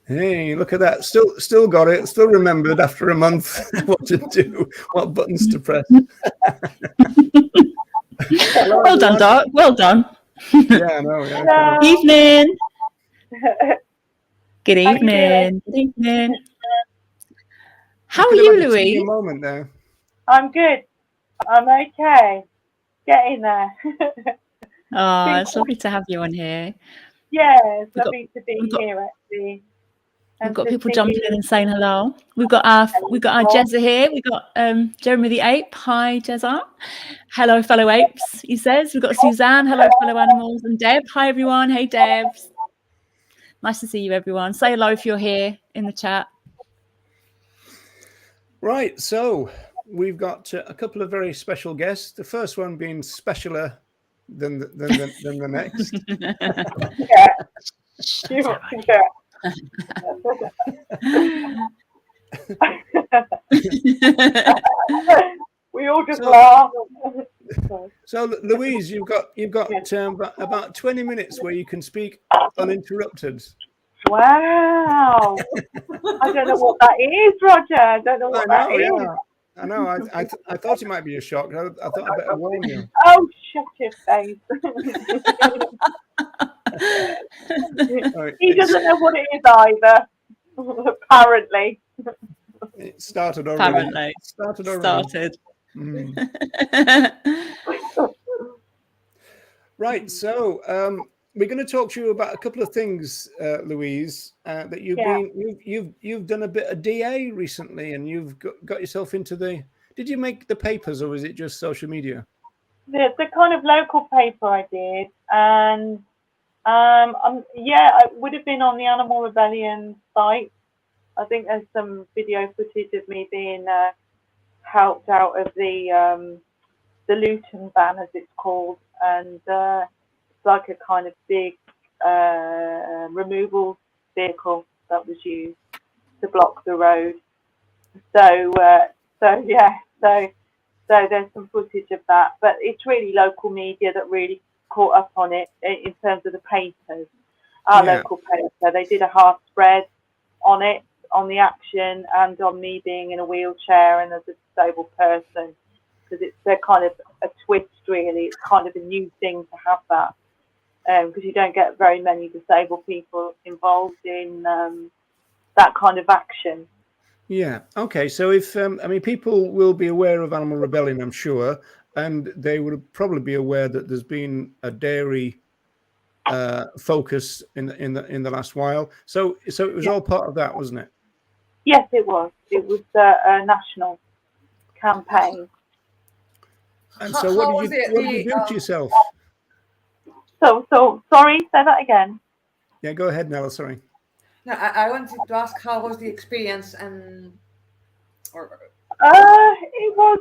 Hey, look at that. Still got it. Still remembered after a month what to do, what buttons to press. Hello, well done, Doc. Well done. Yeah, I know. Yeah. Evening. Good evening. Good evening. How are you, Louise? A moment there. I'm good. I'm okay. Getting there. Oh, it's lovely to have you on here. Yeah, it's lovely to be here actually. We've got people jumping in and saying hello. We've got our Jezza here. We've got Jeremy the Ape. Hi, Jezza. Hello, fellow apes, he says. We've got Suzanne. Hello, fellow animals. And Deb. Hi, everyone. Hey, Deb. Nice to see you, everyone. Say hello if you're here in the chat. Right, so we've got a couple of very special guests. The first one being specialer than the next. Yeah. We all just laugh. So Louise, you've got about 20 minutes where you can speak uninterrupted. Wow. I don't know what that is, Roger. I don't know what that is. Yeah. I know. I thought it might be a shock. I thought I'd better warn you. Oh, shut your face. He doesn't know what it is either. Apparently. It started already. Started. Right. So we're going to talk to you about a couple of things, Louise. That you've done a bit of DA recently, and you've got yourself into the. Did you make the papers, or was it just social media? The kind of local paper I did, and I would have been on the Animal Rebellion site. I think there's some video footage of me being helped out of the Luton ban, as it's called, and it's like a kind of big removal vehicle that was used to block the road. So there's some footage of that, but it's really local media that really caught up on it in terms of the papers. Our local paper, they did a half spread on it, on the action, and on me being in a wheelchair and as a disabled person, because it's a kind of a twist, really. It's kind of a new thing to have that, because you don't get very many disabled people involved in that kind of action. Yeah. Okay. So if people will be aware of Animal Rebellion, I'm sure, and they would probably be aware that there's been a dairy focus in the last while. So it was all part of that, wasn't it? Yes, it was. It was a national campaign. And so, what did you do to yourself? So sorry. Say that again. Yeah, go ahead, Nella. Sorry. No, I wanted to ask, how was the experience, and it was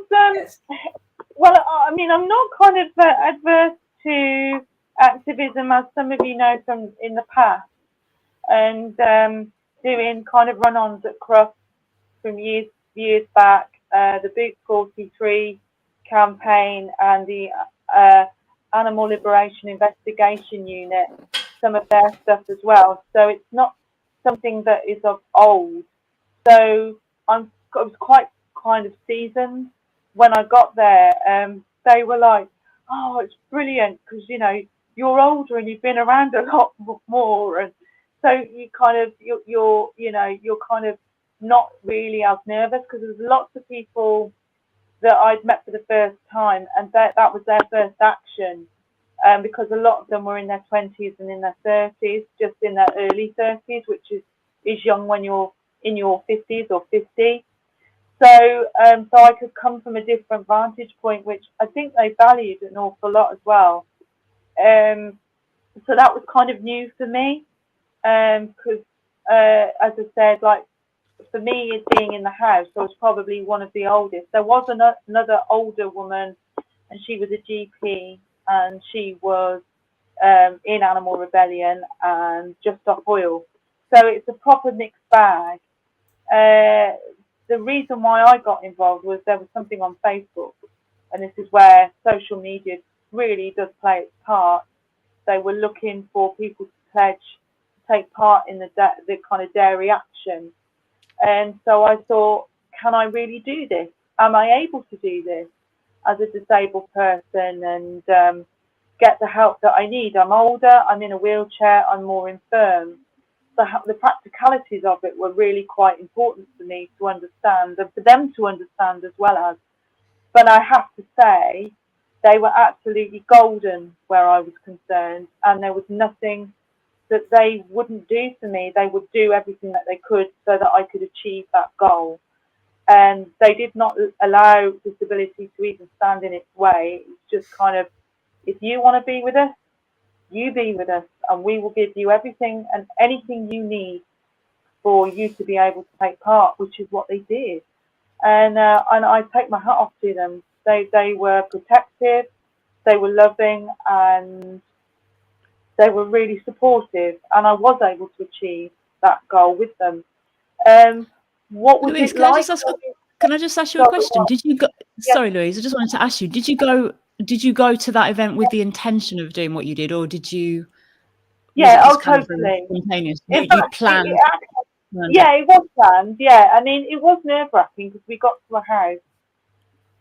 well, I mean, I'm not kind of adverse to activism, as some of you know from in the past, and doing kind of run-ons at Crufts from years back, the Big 43 campaign and the Animal Liberation Investigation Unit, some of their stuff as well. So it's not something that is of old. So I was quite kind of seasoned when I got there. They were like, "Oh, it's brilliant because you're older and you've been around a lot more, and so you kind of you're kind of not really as nervous, because there's lots of people that I'd met for the first time, and that was their first action, because a lot of them were in their 20s and in their 30s, just in their early 30s, which is young when you're in your 50s or 50. So I could come from a different vantage point, which I think they valued an awful lot as well. So that was kind of new for me, because as I said, like, for me, being in the house, I was probably one of the oldest. There was another older woman, and she was a GP, and she was in Animal Rebellion and just off oil. So it's a proper mixed bag. The reason why I got involved was there was something on Facebook, and this is where social media really does play its part. They were looking for people to pledge take part in the kind of dairy action. And so I thought, can I really do this? Am I able to do this as a disabled person and get the help that I need? I'm older, I'm in a wheelchair, I'm more infirm. So the practicalities of it were really quite important for me to understand, and for them to understand as well as. But I have to say, they were absolutely golden where I was concerned, and there was nothing that they wouldn't do for me. They would do everything that they could so that I could achieve that goal. And they did not allow disability to even stand in its way. It's just kind of, if you want to be with us, you be with us, and we will give you everything and anything you need for you to be able to take part, which is what they did. And I take my hat off to them. They were protective, they were loving, and they were really supportive, and I was able to achieve that goal with them. What was Louise, it like? Can I just ask you a question? Did you go? Yeah. Sorry, Louise, I just wanted to ask you. Did you go to that event with the intention of doing what you did, or did you? Yeah, totally. Spontaneous. You planned. Yeah, it was planned. Yeah, I mean, it was nerve-wracking because we got to a house,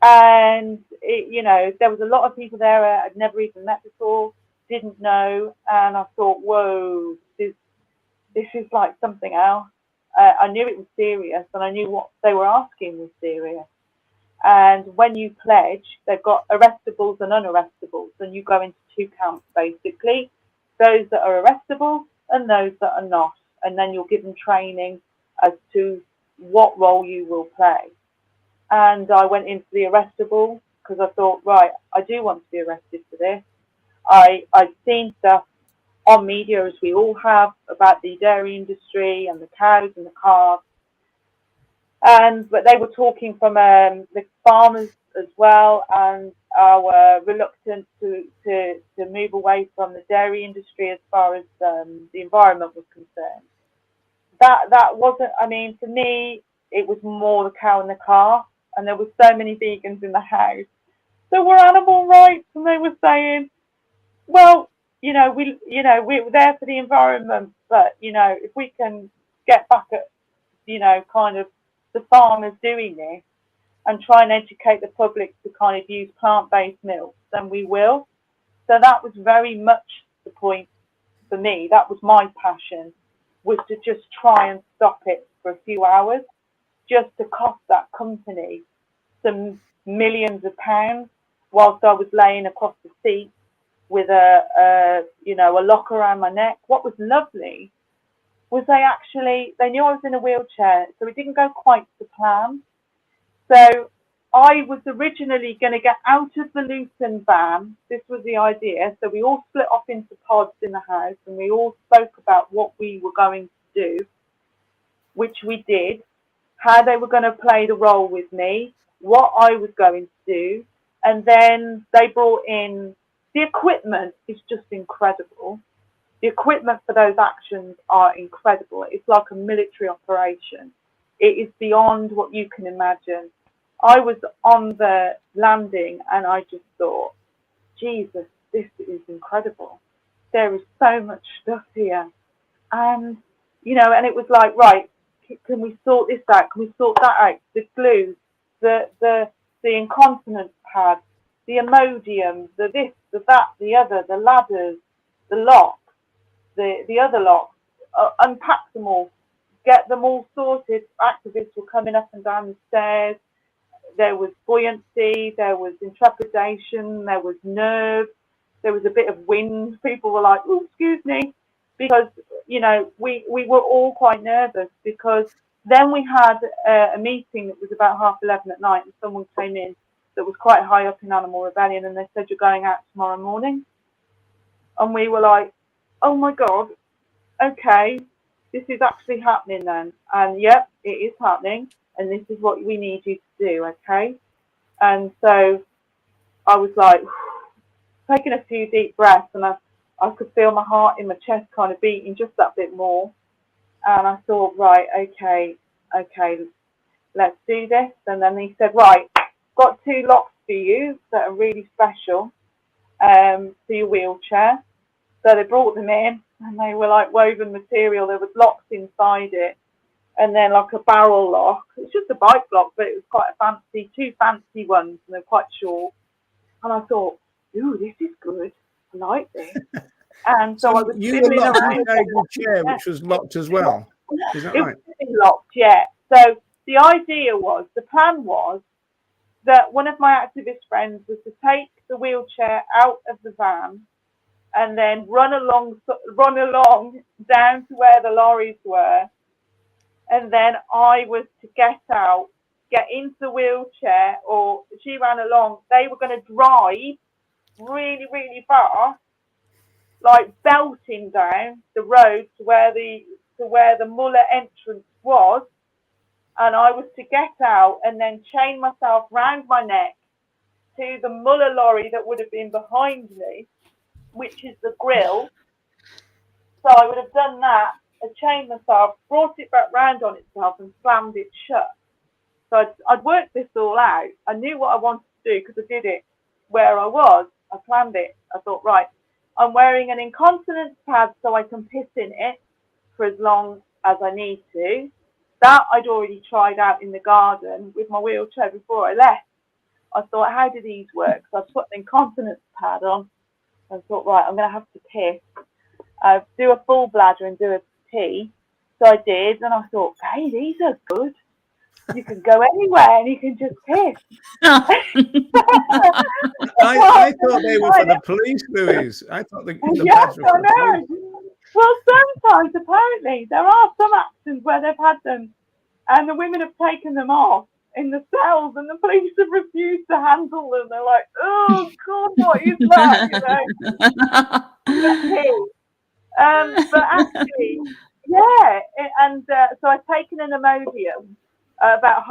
and there was a lot of people there I'd never even met before, didn't know, and I thought, whoa, this is like something else. I knew it was serious, and I knew what they were asking was serious. And when you pledge, they've got arrestables and unarrestables, and you go into two camps basically: those that are arrestable and those that are not. And then you're given training as to what role you will play. And I went into the arrestable because I thought, right, I do want to be arrested for this. I've seen stuff on media, as we all have, about the dairy industry and the cows and the calves. But they were talking from the farmers as well, and our reluctance to move away from the dairy industry as far as the environment was concerned. That wasn't, I mean, for me, it was more the cow and the calf, and there were so many vegans in the house. There were animal rights, and they were saying, well, we're there for the environment, but if we can get back at kind of the farmers doing this and try and educate the public to kind of use plant-based milk, then we will. So that was very much the point for me. That was my passion, was to just try and stop it for a few hours, just to cost that company some millions of pounds, whilst I was laying across the seat with a lock around my neck. What was lovely was they knew I was in a wheelchair, so it didn't go quite to plan. So I was originally going to get out of the Luton van. This was the idea. So we all split off into pods in the house, and we all spoke about what we were going to do, which we did, how they were going to play the role with me, what I was going to do. And then they brought in the equipment. Is just incredible. The equipment for those actions are incredible. It's like a military operation. It is beyond what you can imagine. I was on the landing and I just thought, Jesus, this is incredible. There is so much stuff here. And, and it was like, right, can we sort this out? Can we sort that out? The glue, the incontinence pads, the Imodium, the this, the that, the other, the ladders, the locks, the other locks, unpack them all, get them all sorted. Activists were coming up and down the stairs. There was buoyancy, there was intrepidation, there was nerve, there was a bit of wind. People were like, oh, excuse me, because, we were all quite nervous, because then we had a meeting that was about 11:30 at night, and someone came in that was quite high up in Animal Rebellion, and they said, you're going out tomorrow morning. And we were like, oh my God, okay, this is actually happening then. And yep, it is happening. And this is what we need you to do, okay? And so I was like, taking a few deep breaths, and I could feel my heart in my chest kind of beating just that bit more. And I thought, right, okay, let's do this. And then he said, right, got 2 locks for you that are really special for your wheelchair. So they brought them in, and they were like woven material. There was locks inside it, and then like a barrel lock. It's just a bike lock, but it was quite a fancy, 2 fancy ones, and they're quite short. And I thought, ooh, this is good. I like this. And so I was you were fiddling locked around. in a chair, which was locked as well. Is that right? It wasn't locked yet. So the idea was, the plan was that one of my activist friends was to take the wheelchair out of the van and then run along down to where the lorries were, and then I was to get out, get into the wheelchair, or she ran along. They were going to drive really, really fast, like belting down the road to where the Muller entrance was, and I was to get out and then chain myself round my neck to the Muller lorry that would have been behind me, which is the grill. So I would have done that, chained myself, brought it back round on itself and slammed it shut. So I'd worked this all out. I knew what I wanted to do because I did it where I was. I planned it. I thought, right, I'm wearing an incontinence pad so I can piss in it for as long as I need to. That I'd already tried out in the garden with my wheelchair before I left. I thought, how do these work? So I put an incontinence pad on and thought, right, I'm going to have to piss. Do a full bladder and do a pee. So I did, and I thought, hey, these are good. You can go anywhere and you can just piss. I thought they were for the police, Louise. I thought the pads were for the police. Well, sometimes, apparently, there are some actions where they've had them and the women have taken them off in the cells and the police have refused to handle them. They're like, oh, God, what is that? But actually, yeah. So I've taken an Imodium about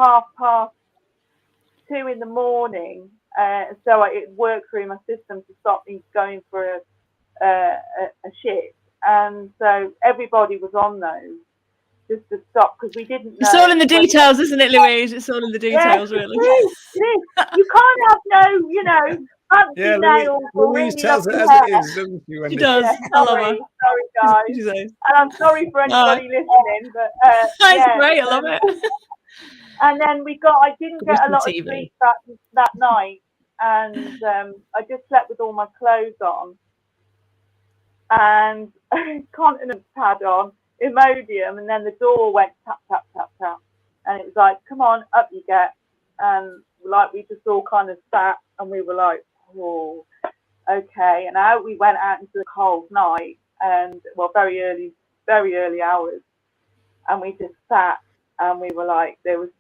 2:30 in the morning. So it worked through my system to stop me going for a shit. And so everybody was on those just to stop, because we didn't know. It's all in the details, isn't it, Louise? It's all in the details, really. It is. You can't have no, fancy nails. Louise tells it as it is, doesn't she? She does. Yeah, I love her. Sorry, guys. And I'm sorry for anybody listening, but it's great. I love it. And then I didn't get a lot of sleep that night, and I just slept with all my clothes on and continence pad on, Imodium, and then the door went tap, tap, tap, tap, and it was like, come on, up you get. And like we just all kind of sat and we were like, oh, okay. And out we went out into the cold night, and very early hours, and we just sat and we were like, there was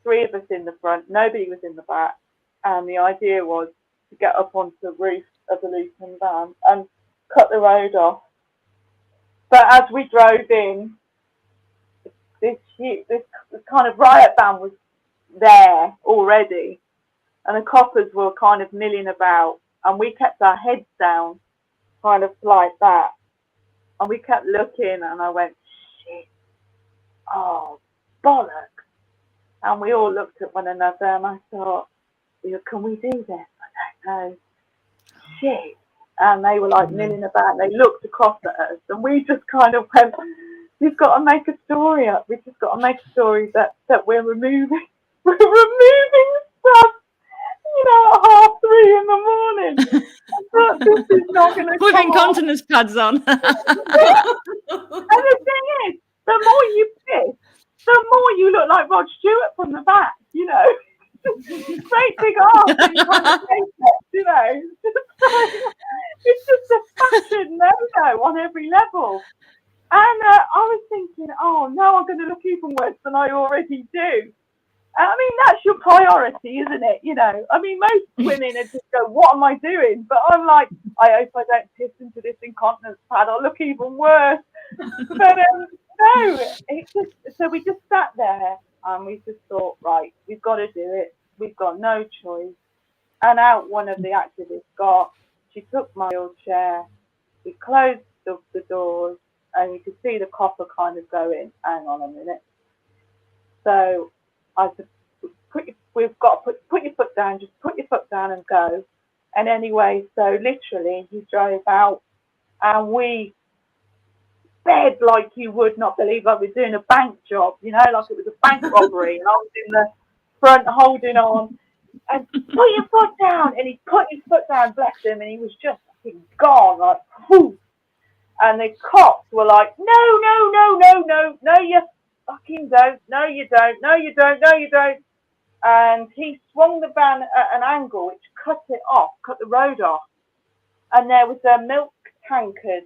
3 of us in the front, nobody was in the back, and the idea was to get up onto the roof of the Luton van and cut the road off. But as we drove in, this kind of riot van was there already, and the coppers were kind of milling about, and we kept our heads down, kind of like that, and we kept looking, and I went, shit, oh, bollocks. And we all looked at one another, and I thought, can we do this? I don't know. Shit. And they were like milling about, and they looked across at us, and we just kind of went, we've got to make a story up. We've just got to make a story that we're removing stuff, at 3:30 in the morning. But this is not going to With incontinence pads on. And the thing is, the more you piss, the more you look like Rod Stewart from the back, Great big arms, and you kind of it's just a fashion no-no on every level. And I was thinking, oh no, I'm going to look even worse than I already do. I mean, that's your priority, isn't it? Most women are just go, what am I doing? But I'm like, I hope I don't piss into this incontinence pad. I'll look even worse. But no, so we just sat there and we just thought, right, we've got to do it. We've got no choice. And out one of the activists got, she took my wheelchair, we closed the doors, and you could see the copper kind of going, hang on a minute. So I said, we've got to put your foot down, just put your foot down and go. And anyway, so literally he drove out, and we bed like you would not believe, like we're doing a bank job, you know, like it was a bank robbery, and I was in the front holding on, and put your foot down, and he put his foot down, bless him, and he was just fucking gone, like, whoo. And the cops were like, no, you fucking don't, no, you don't, no, you don't, no, you don't. And he swung the van at an angle which cut the road off. And there was a milk tankard.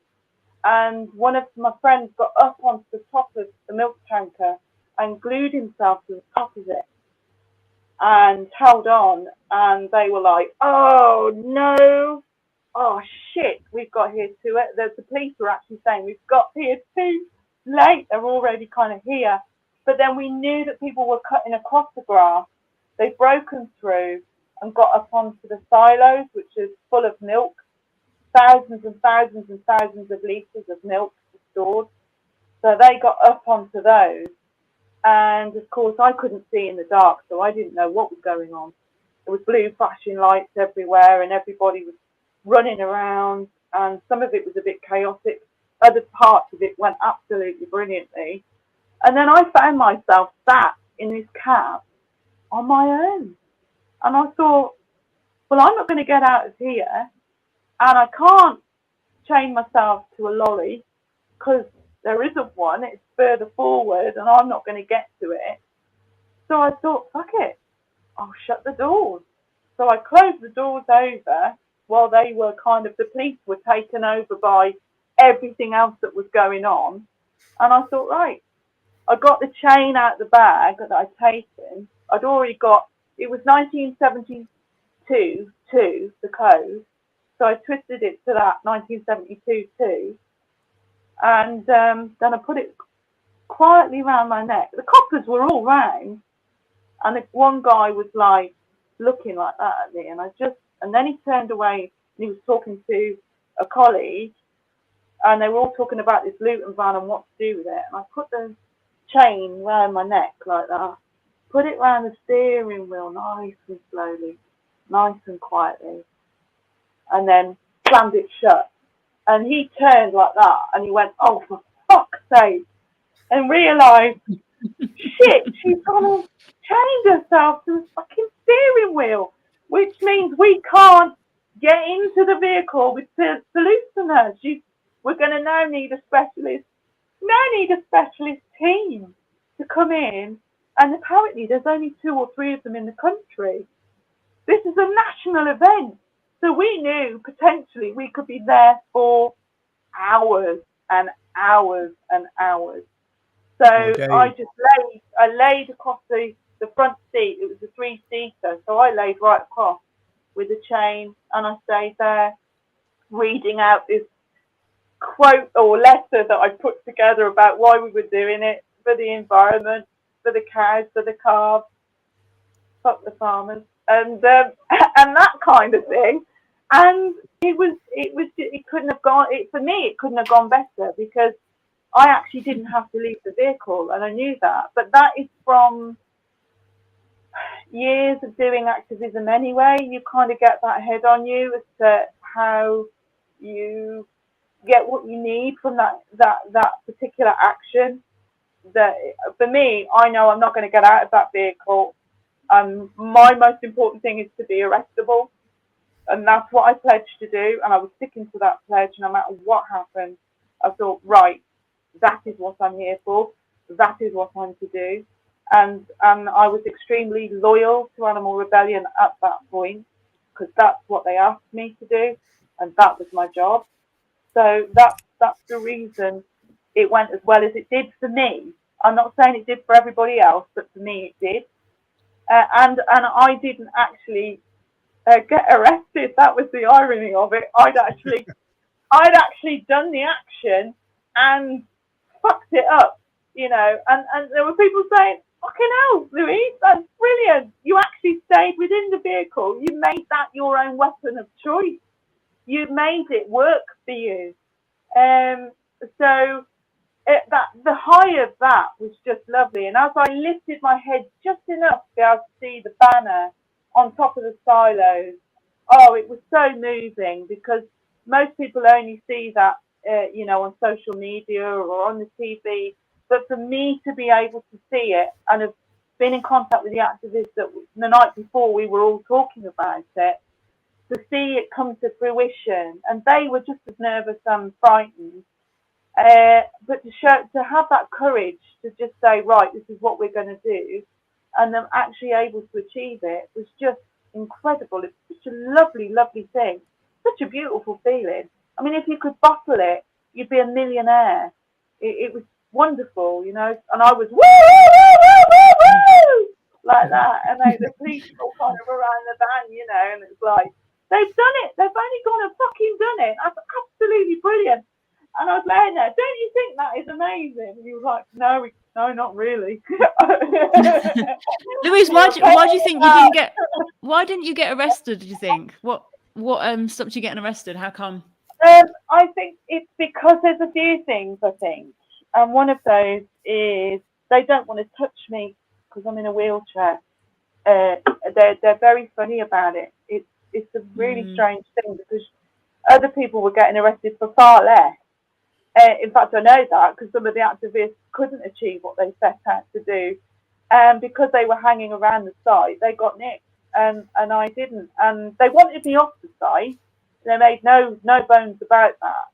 And one of my friends got up onto the top of the milk tanker and glued himself to the top of it and held on. And they were like, oh, no. Oh, shit, we've got here too. The police were actually saying, we've got here too late. They're already kind of here. But then we knew that people were cutting across the grass. They've broken through and got up onto the silos, which is full of milk. Thousands and thousands and thousands of litres of milk stored. So they got up onto those. And, of course, I couldn't see in the dark, so I didn't know what was going on. There was blue flashing lights everywhere, and everybody was running around, and some of it was a bit chaotic. Other parts of it went absolutely brilliantly. And then I found myself sat in this cab on my own. And I thought, well, I'm not going to get out of here, and I can't chain myself to a lorry because there isn't one. It's further forward, and I'm not going to get to it. So I thought, fuck it, I'll shut the doors. So I closed the doors over while they were the police were taken over by everything else that was going on. And I thought, right, I got the chain out of the bag that I'd taken. I'd already got, it was 1972 too, the code. So I twisted it to that 1972 too. And then I put it quietly around my neck. The coppers were all round. And one guy was like looking like that at me. And then he turned away and he was talking to a colleague. And they were all talking about this Luton van and what to do with it. And I put the chain round my neck like that. Put it round the steering wheel nice and slowly, nice and quietly. And then slammed it shut. And he turned like that and he went, oh, for fuck's sake. And realised, shit, she's gone and chained herself to a fucking steering wheel, which means we can't get into the vehicle to loosen her. We're going to now need a specialist team to come in. And apparently there's only 2 or 3 of them in the country. This is a national event. So we knew potentially we could be there for hours and hours and hours. So okay. I laid across the front seat. It was a 3-seater. So I laid right across with the chain and I stayed there reading out this quote or letter that I put together about why we were doing it, for the environment, for the cows, for the calves, fuck the farmers, and that kind of thing. And it couldn't have gone. For me, it couldn't have gone better because I actually didn't have to leave the vehicle, and I knew that. But that is from years of doing activism anyway. You kind of get that head on you as to how you get what you need from that particular action. That for me, I know I'm not going to get out of that vehicle. My most important thing is to be arrestable. And that's what I pledged to do, and I was sticking to that pledge. No matter what happened, I thought, right, that is what I'm here for. That is what I'm to do. And I was extremely loyal to Animal Rebellion at that point, because that's what they asked me to do, and that was my job. So that's the reason it went as well as it did for me. I'm not saying it did for everybody else, but for me it did. And I didn't actually get arrested. That was the irony of it. I'd actually done the action and fucked it up, you know. And there were people saying, "Fucking hell, Louise, that's brilliant. You actually stayed within the vehicle. You made that your own weapon of choice. You made it work for you." So the high of that was just lovely. And as I lifted my head just enough to be able to see the banner on top of the silos, oh, it was so moving, because most people only see that you know, on social media or on the TV, but for me to be able to see it and have been in contact with the activists that the night before we were all talking about it, to see it come to fruition, and they were just as nervous and frightened, but to have that courage to just say, right, this is what we're going to do, and them actually able to achieve it was just incredible. It's such a lovely, lovely thing, such a beautiful feeling. I mean, if you could bottle it, you'd be a millionaire. It was wonderful, you know, and I was woo, woo, woo, woo, woo, like that, and the police all kind of around the van, you know, and it's like, they've done it, they've only gone and fucking done it. That's absolutely brilliant. And I was laying there, don't you think that is amazing? And he was like, no, not really. Louise, why do you think you didn't get? Why didn't you get arrested? Do you think what stopped you getting arrested? How come? I think it's because there's a few things. I think, and one of those is they don't want to touch me because I'm in a wheelchair. They're very funny about it. It's a really strange thing because other people were getting arrested for far less. In fact, I know that because some of the activists couldn't achieve what they set out to do, and because they were hanging around the site, they got nicked, and I didn't. And they wanted me off the site. They made no bones about that.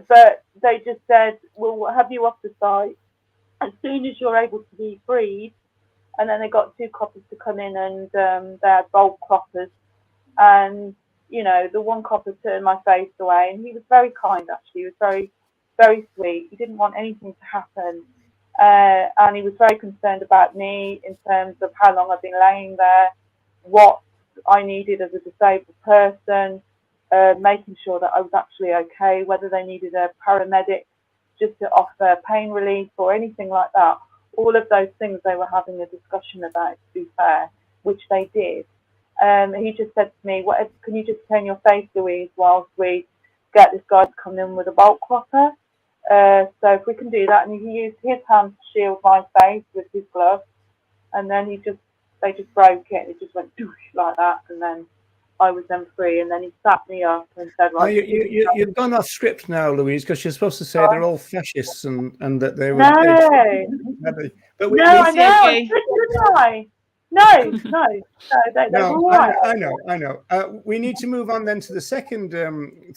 But they just said, "We'll have you off the site as soon as you're able to be freed." And then they got 2 coppers to come in, and they had bolt croppers, and you know, the one copper turned my face away, and he was very kind, actually. He was very, very sweet. He didn't want anything to happen. And he was very concerned about me in terms of how long I've been laying there, what I needed as a disabled person, making sure that I was actually okay, whether they needed a paramedic just to offer pain relief or anything like that. All of those things they were having a discussion about, to be fair, which they did. He just said to me, can you just turn your face, Louise, whilst we get this guy to come in with a bolt cropper? So if we can do that, and he used his hand to shield my face with his glove, and then they just broke it, and it just went doosh like that, and then I was then free, and then he sat me up and said, right, you've gone off script now, Louise, because you're supposed to say they're all fascists and that they were. No, but I know. No, I know. We need to move on then to the second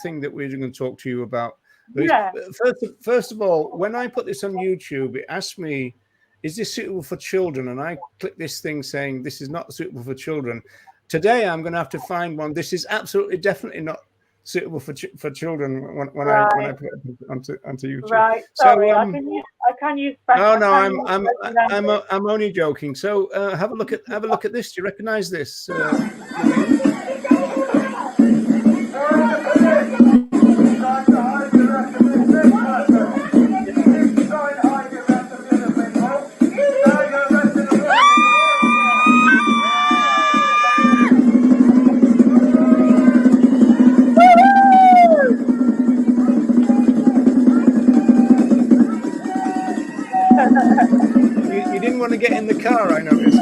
thing that we're going to talk to you about. Yeah. First of all, when I put this on YouTube, it asked me, is this suitable for children? And I clicked this thing saying this is not suitable for children. Today, I'm going to have to find one. This is absolutely definitely not suitable for children when I put it onto YouTube. Right. Sorry, so, I can use. No, I'm only joking. So have a look at this. Do you recognise this? You didn't want to get in the car, I noticed.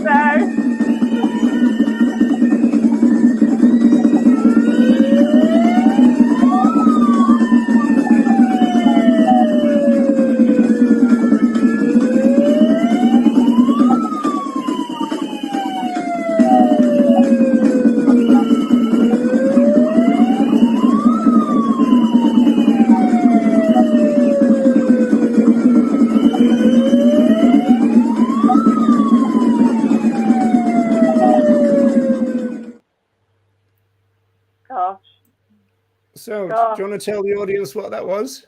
No. So, do you want to tell the audience what that was?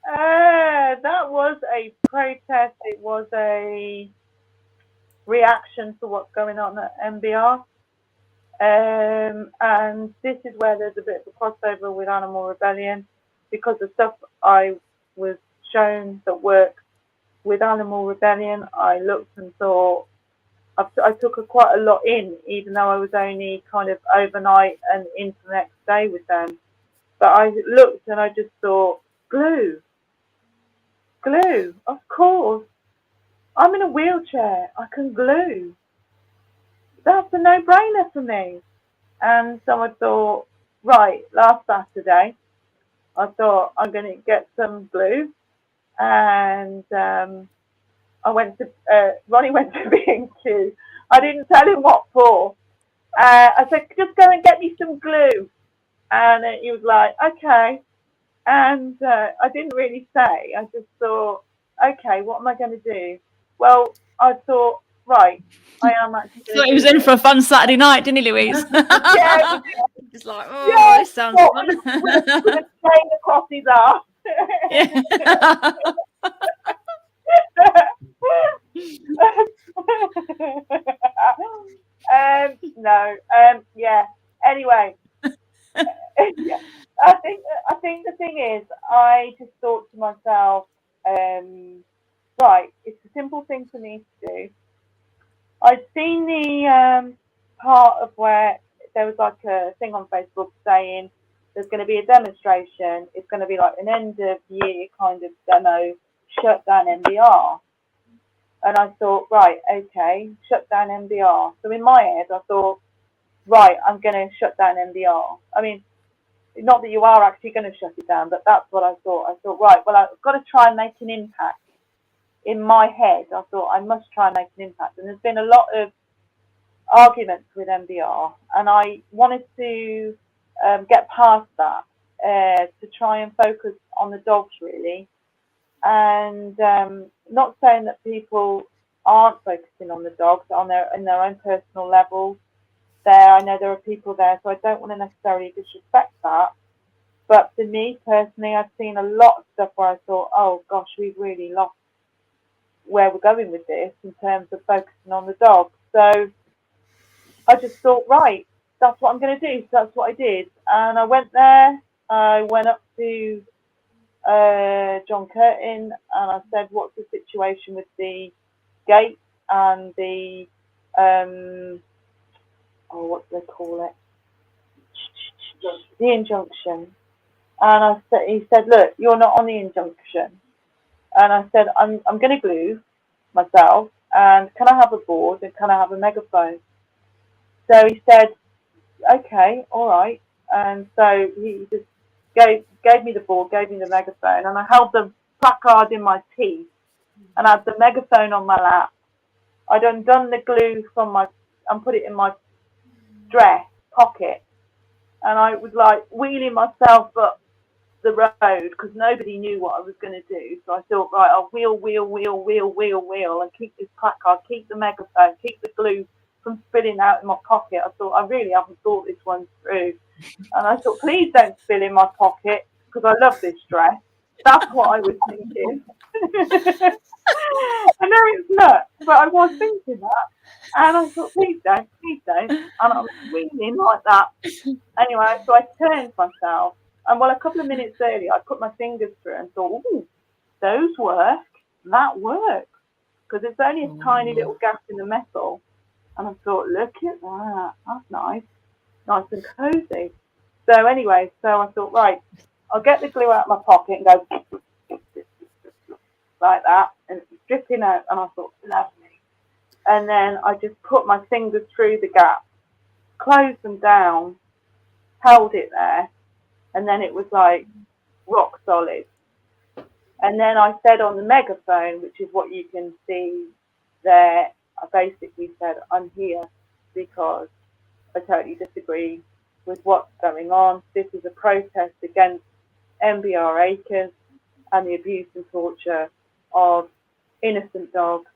That was a protest. It was a reaction to what's going on at MBR. And this is where there's a bit of a crossover with Animal Rebellion, because the stuff I was shown that works with Animal Rebellion, I looked and thought, I took quite a lot in, even though I was only kind of overnight and into the next day with them. But I looked and I just thought, glue, of course. I'm in a wheelchair, I can glue. That's a no-brainer for me. And so I thought, right, last Saturday, I thought I'm going to get some glue, and I went to Ronnie went to B&Q. I didn't tell him what for. I said, just go and get me some glue, and he was like, okay. And I didn't really say. I just thought, okay, what am I going to do? Well, I thought, right, I am actually going to. Thought he was in for a fun Saturday night, didn't he, Louise? Yeah. Just like, oh, this sounds fun. With a chain across his arm. Yeah. Anyway, yeah. I think the thing is, I just thought to myself, right, it's a simple thing for me to do. I'd seen the part of where there was like a thing on Facebook saying there's going to be a demonstration. It's going to be like an end of year kind of demo, shut down MBR. And I thought, right, okay, shut down MBR. So in my head, I thought, right, I'm going to shut down MBR. I mean, not that you are actually going to shut it down, but that's what I thought. I thought, right, well, I've got to try and make an impact. In my head, I thought I must try and make an impact. And there's been a lot of arguments with MBR, and I wanted to get past that to try and focus on the dogs, really. And not saying that people aren't focusing on the dogs in their own personal level. I know there are people there, so I don't want to necessarily disrespect that. But for me personally, I've seen a lot of stuff where I thought, oh gosh, we've really lost where we're going with this in terms of focusing on the dog. So I just thought, right, that's what I'm going to do. So that's what I did. And I went there. I went up to John Curtin, and I said, what's the situation with the gate and the what do they call it? The injunction. And he said, look, you're not on the injunction. And I said, I'm going to glue myself, and can I have a board and can I have a megaphone? So he said, okay, all right. And so he just gave me the board, gave me the megaphone, and I held the placard in my teeth and had the megaphone on my lap. I'd undone the glue and put it in my dress pocket, and I was like wheeling myself up the road because nobody knew what I was going to do. So I thought, right, I'll wheel and keep this placard, keep the megaphone, keep the glue from spilling out in my pocket. I thought, I really haven't thought this one through. And I thought, please don't spill in my pocket because I love this dress. That's what I was thinking. I know it's nuts, but I was thinking that. And I thought, please don't. And I was wheeling like that. Anyway, so I turned myself. And well, a couple of minutes earlier, I put my fingers through and thought, ooh, those work. That works. Because it's only a tiny little gap in the metal. And I thought, look at that. That's nice. Nice and cozy. So anyway, so I thought, right, I'll get the glue out of my pocket and go like that. And it's dripping out. And I thought, lovely. And then I just put my fingers through the gap, closed them down, held it there. And then it was like rock solid. And then I said on the megaphone, which is what you can see there, I basically said, I'm here because I totally disagree with what's going on. This is a protest against MBR acres and the abuse and torture of innocent dogs,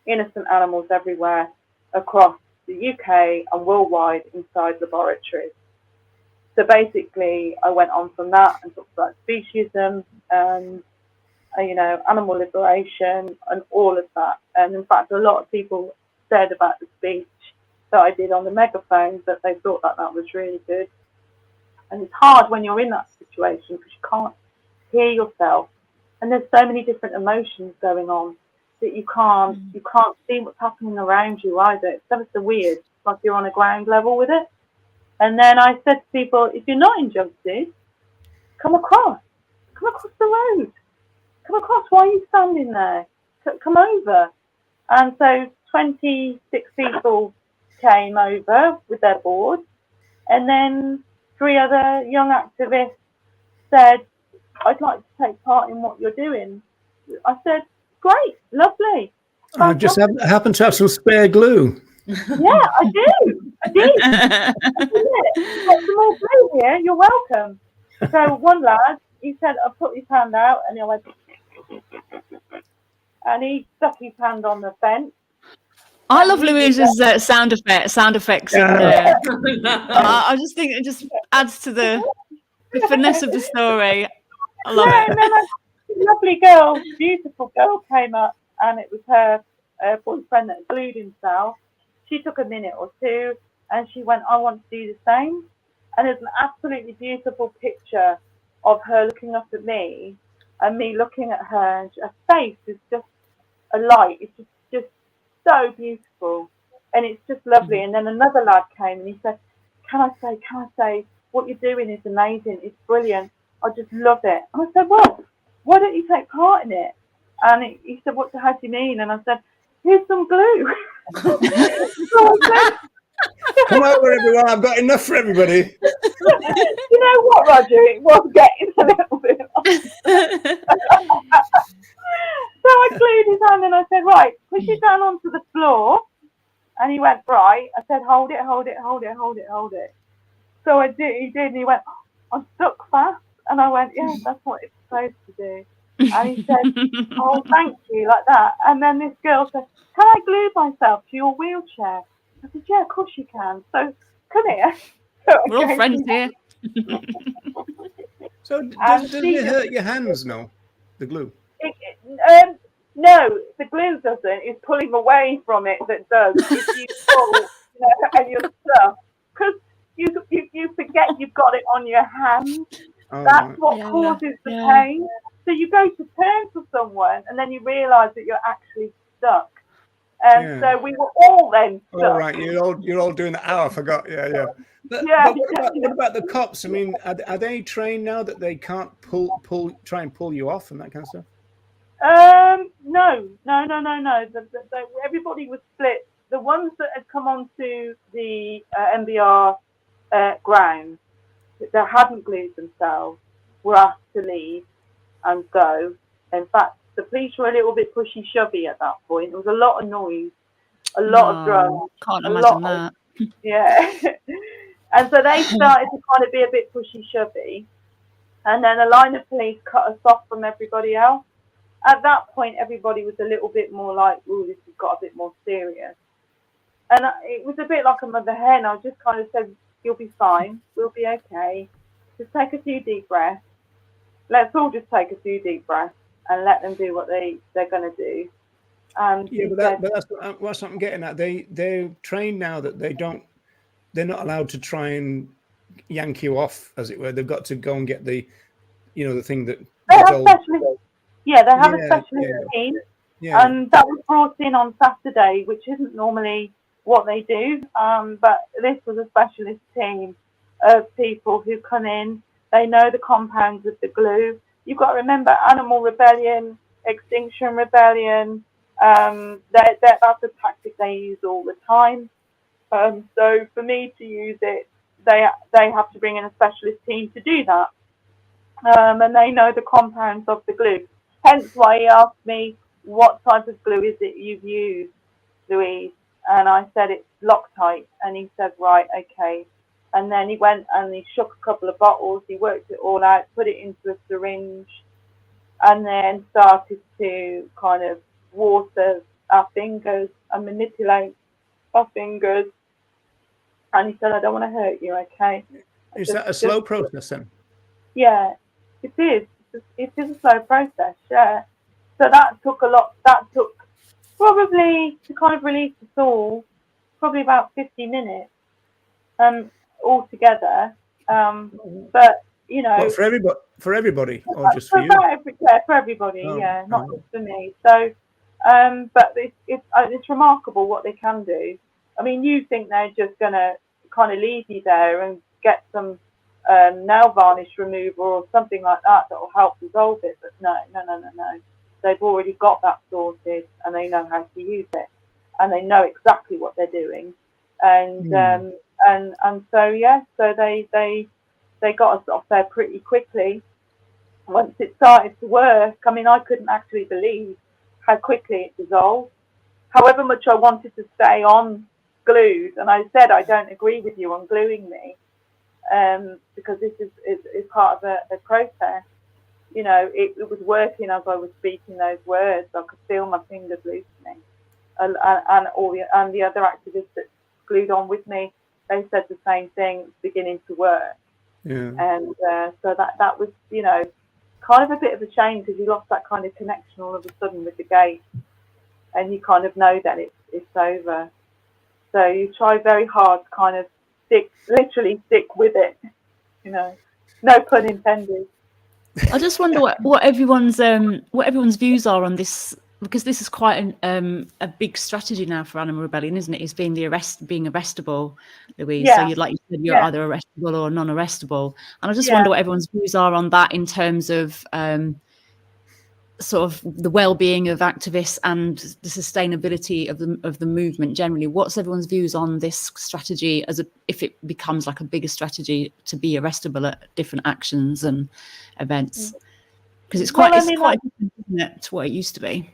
innocent animals everywhere across the UK and worldwide inside laboratories. So basically, I went on from that and talked about speciesism and, animal liberation and all of that. And in fact, a lot of people said about the speech that I did on the megaphone that they thought that was really good. And it's hard when you're in that situation because you can't hear yourself. And there's so many different emotions going on that you can't see what's happening around you either. It's ever so weird. It's like you're on a ground level with it. And then I said to people, if you're not injuncted, come across the road. Come across, why are you standing there? Come over. And so 26 people came over with their boards. And then 3 other young activists said, I'd like to take part in what you're doing. I said, great, lovely. I just happen to have some spare glue. Yeah, I do. I did. You've got some more glue here. You're welcome. So one lad, he said, I put his hand out and I went, and he stuck his hand on the fence. I love Louise's sound effects in there. I just think it just adds to the finesse of the story. I love it. And then a lovely girl, beautiful girl came up, and it was her boyfriend that glued himself. She took a minute or two, and she went, I want to do the same. And there's an absolutely beautiful picture of her looking up at me, and me looking at her, and her face is just a light. It's just so beautiful, and it's just lovely. And then another lad came, and he said, can I say, what you're doing is amazing. It's brilliant. I just love it. And I said, well, why don't you take part in it? And he said, how do you mean? And I said, here's some glue. Come over, everyone. I've got enough for everybody. You know what, Roger? It was getting a little bit So I glued his hand and I said, right, push it down onto the floor. And he went, right. I said, hold it. So I did. He did. And he went, I'm stuck fast. And I went, yeah, that's what it's supposed to do. And he said, oh, thank you, like that. And then this girl said, can I glue myself to your wheelchair? I said, yeah, of course you can. So come here. So We're all friends here. So does it hurt your hands, no? The glue? No, the glue doesn't. It's pulling away from it that does. If you pull, and you're stuck. Because you forget you've got it on your hand. Oh, That's what causes the pain. So you go to turn to someone and then you realise that you're actually stuck. And so we were all then stuck. Oh, right, you're all doing the I forgot. Yeah. But what about the cops? I mean, are they trained now that they can't try and pull you off and that kind of stuff? No. Everybody was split. The ones that had come onto the MBR ground that hadn't glued themselves were asked to leave and go. In fact, the police were a little bit pushy shovey at that point. There was a lot of noise, a lot of drums. Can't imagine that. Yeah. And so they started to kind of be a bit pushy shovey. And then a line of police cut us off from everybody else. At that point, everybody was a little bit more like, oh, this has got a bit more serious. And it was a bit like a mother hen. I just kind of said, you'll be fine. We'll be okay. Just take a few deep breaths. Let's all just take a few deep breaths and let them do what they're going to do. But that's what I'm getting at. They're trained now that they're not allowed to try and yank you off, as it were. They've got to go and get the thing that. They have a specialist team. Yeah. And that was brought in on Saturday, which isn't normally what they do. But this was a specialist team of people who come in. They know the compounds of the glue. You've got to remember Animal Rebellion, Extinction Rebellion. That's a tactic they use all the time. So for me to use it, they have to bring in a specialist team to do that. And they know the compounds of the glue. Hence why he asked me, what type of glue is it you've used, Louise? And I said, it's Loctite. And he said, right, okay. And then he went and he shook a couple of bottles. He worked it all out, put it into a syringe, and then started to kind of water our fingers and manipulate our fingers. And he said, I don't want to hurt you, okay? Is that a slow process then? Yeah, it is. It is a slow process, yeah. So that took a lot. That took probably, to kind of release the all, probably about 50 minutes altogether. But, What, for everybody or just for you? For everybody, not just for me. So, but it's remarkable what they can do. I mean, you think they're just going to kind of leave you there and get some nail varnish remover or something like that will help resolve it, but no. They've already got that sorted and they know how to use it and they know exactly what they're doing, and so they they got us off there pretty quickly. Once it started to work, I mean, I couldn't actually believe how quickly it dissolved. However much I wanted to stay on glued, and I said, I don't agree with you on gluing me, because this is part of a process. You know, it was working as I was speaking those words. I could feel my fingers loosening. And the other activists that glued on with me, they said the same thing, it's beginning to work. Yeah. And so that was, you know, kind of a bit of a shame, because you lost that kind of connection all of a sudden with the gate, and you kind of know that it's over. So you try very hard to kind of literally stick with it, you know, no pun intended. I just wonder what everyone's views are on this, because this is quite a big strategy now for Animal Rebellion, isn't it? It's being being arrestable, Louise. Yeah. So you said, you're either arrestable or non-arrestable, and I just wonder what everyone's views are on that in terms of sort of the well-being of activists and the sustainability of the movement generally. What's everyone's views on this strategy if it becomes like a bigger strategy to be arrestable at different actions and events? Because it's quite different, isn't it, to what it used to be?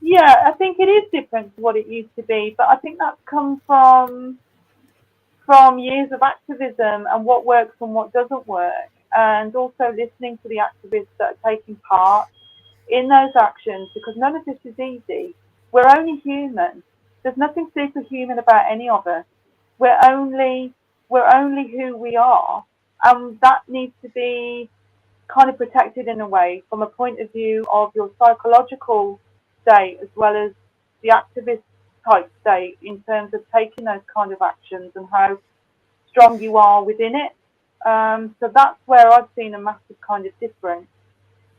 Yeah, I think it is different to what it used to be, but I think that's come from years of activism and what works and what doesn't work, and also listening to the activists that are taking part in those actions, because none of this is easy. We're only human. There's nothing superhuman about any of us. We're only who we are, and that needs to be kind of protected in a way from a point of view of your psychological state as well as the activist type state, in terms of taking those kind of actions and how strong you are within it. So that's where I've seen a massive kind of difference.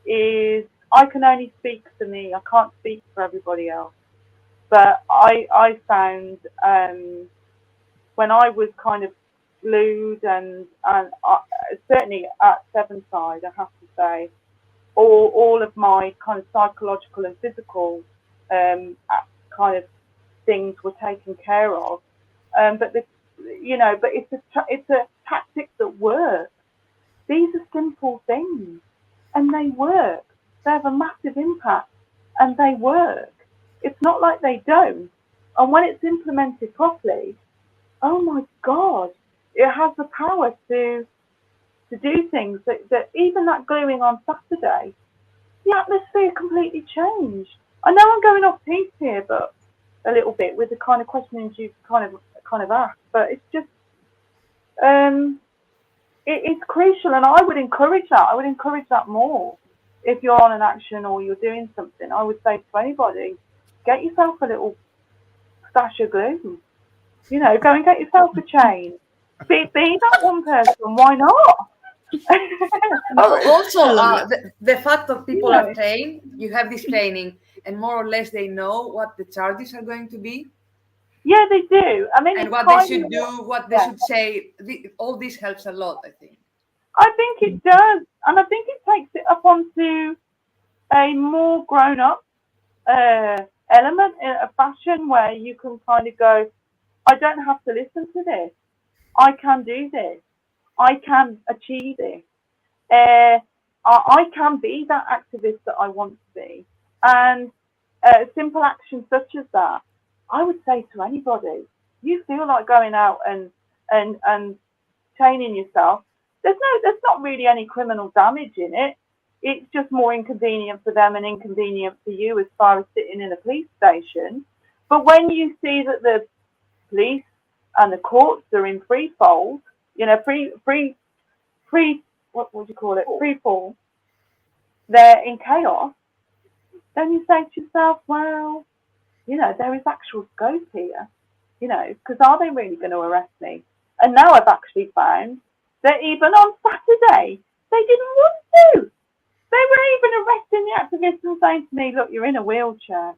Is I can only speak for me. I can't speak for everybody else. But I found when I was kind of glued and certainly at Sevenside, I have to say, all of my kind of psychological and physical kind of things were taken care of. But it's a tactic that works. These are simple things, and they work. They have a massive impact, and they work. It's not like they don't. And when it's implemented properly, oh my God, it has the power to do things that even that gluing on Saturday, the atmosphere completely changed. I know I'm going off piece here, but a little bit with the kind of questions you kind of asked, but it's just it's crucial, and I would encourage that. I would encourage that more. If you're on an action or you're doing something, I would say to anybody, get yourself a little stash of glue. You know, go and get yourself a chain. Be that one person. Why not? Also, the fact that people are trained, you have this training, and more or less they know what the charges are going to be. Yeah, they do. I mean, and what they should do, what they should say. All this helps a lot, I think. I think it does, and I think it takes it up onto a more grown-up element, a fashion where you can kind of go, I don't have to listen to this. I can do this. I can achieve it. I can be that activist that I want to be. And simple actions such as that, I would say to anybody, you feel like going out and chaining yourself. There's not really any criminal damage in it. It's just more inconvenient for them and inconvenient for you as far as sitting in a police station. But when you see that the police and the courts are in free fall, you know, what would you call it? Free fall. They're in chaos. Then you say to yourself, well, you know, there is actual scope here, you know, because are they really going to arrest me? And now I've actually found that even on Saturday, they didn't want to. They were even arresting the activists and saying to me, look, you're in a wheelchair.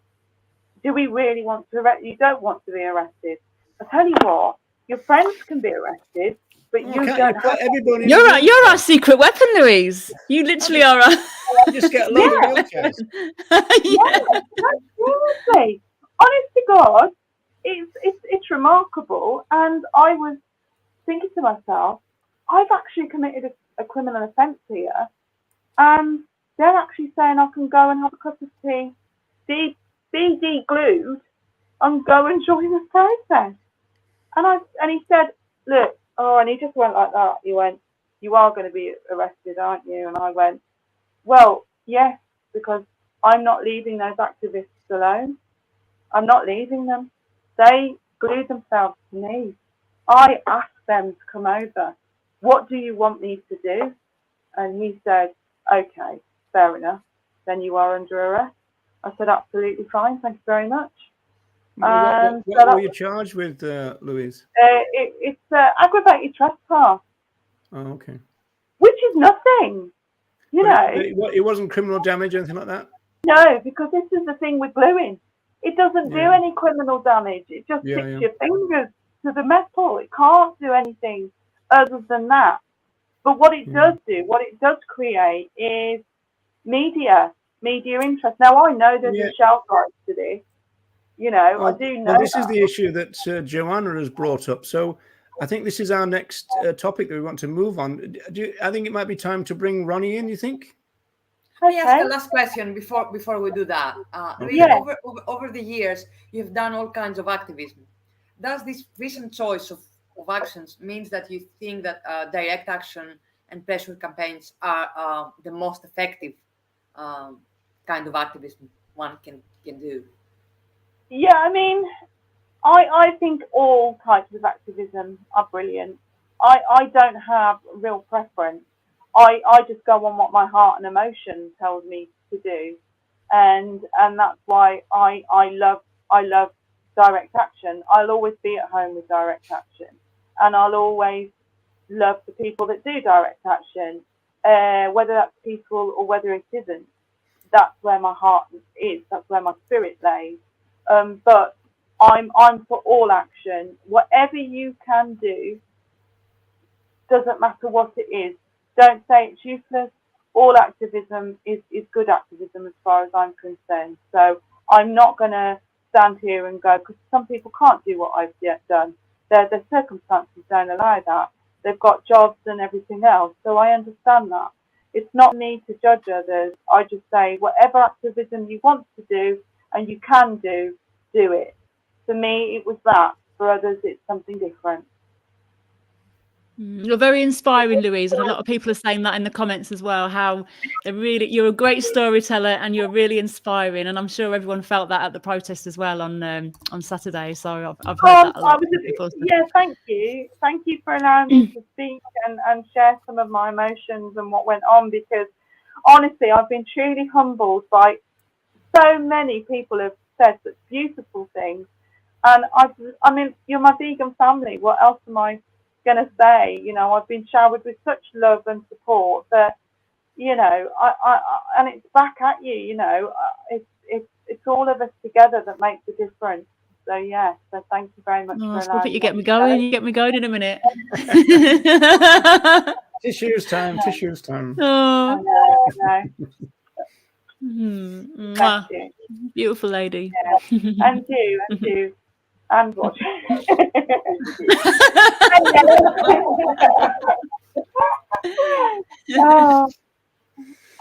Do we really want to arrest you? You don't want to be arrested. I tell you what, your friends can be arrested, but you don't have everybody. You're our secret weapon, Louise. You literally are. You just get a load of wheelchairs. Yeah, seriously. Honest to God, it's remarkable. And I was thinking to myself, I've actually committed a criminal offence here, and they're actually saying I can go and have a cup of tea, be de-glued, and go and join the process. And he said, look, and he just went like that. He went, you are going to be arrested, aren't you? And I went, well, yes, because I'm not leaving those activists alone. I'm not leaving them. They glued themselves to me. I asked them to come over. What do you want me to do? And he said, okay, fair enough. Then you are under arrest. I said, absolutely fine. Thank you very much. What were you charged with, Louise? It's aggravated trespass. Oh, okay. Which is nothing, you know. It wasn't criminal damage, anything like that? No, because this is the thing with gluing. It doesn't do any criminal damage. It just sticks your fingers to the metal. It can't do anything other than that. But what it does do, what it does create is media interest. Now, I know there's a shelf life to this. You know, I do know. Well, this is the issue that Joanna has brought up. So I think this is our next topic that we want to move on. I think it might be time to bring Ronnie in, you think? Let me ask the last question before we do that. Over the years, you've done all kinds of activism. Does this recent choice of actions means that you think that direct action and pressure campaigns are the most effective kind of activism one can do? Yeah, I mean, I think all types of activism are brilliant. I don't have a real preference. I just go on what my heart and emotion tells me to do, and that's why I love direct action. I'll always be at home with direct action, and I'll always love the people that do direct action, whether that's peaceful or whether it isn't. That's where my heart is. That's where my spirit lays. But I'm for all action. Whatever you can do, doesn't matter what it is. Don't say it's useless. All activism is good activism as far as I'm concerned. So I'm not going to stand here and go, because some people can't do what I've yet done. Their circumstances don't allow that. They've got jobs and everything else. So I understand that. It's not me to judge others. I just say whatever activism you want to do and you can do it. For me, it was that. For others, it's something different. You're very inspiring, Louise, and a lot of people are saying that in the comments as well, how you're a great storyteller and you're really inspiring, and I'm sure everyone felt that at the protest as well on Saturday. So I've heard that a lot. Yeah, thank you for allowing me to speak and share some of my emotions and what went on, because honestly, I've been truly humbled by so many people have said such beautiful things, and I mean, you're my vegan family. What else am I going to say? You know, I've been showered with such love and support that, you know, I and it's back at you. You know, it's all of us together that makes a difference. So yeah, so thank you very much for allowing me. You get me going. You get me going in a minute. Tissues time. Oh, I know. Thank you. Beautiful lady. Yeah. And you. And what? Oh,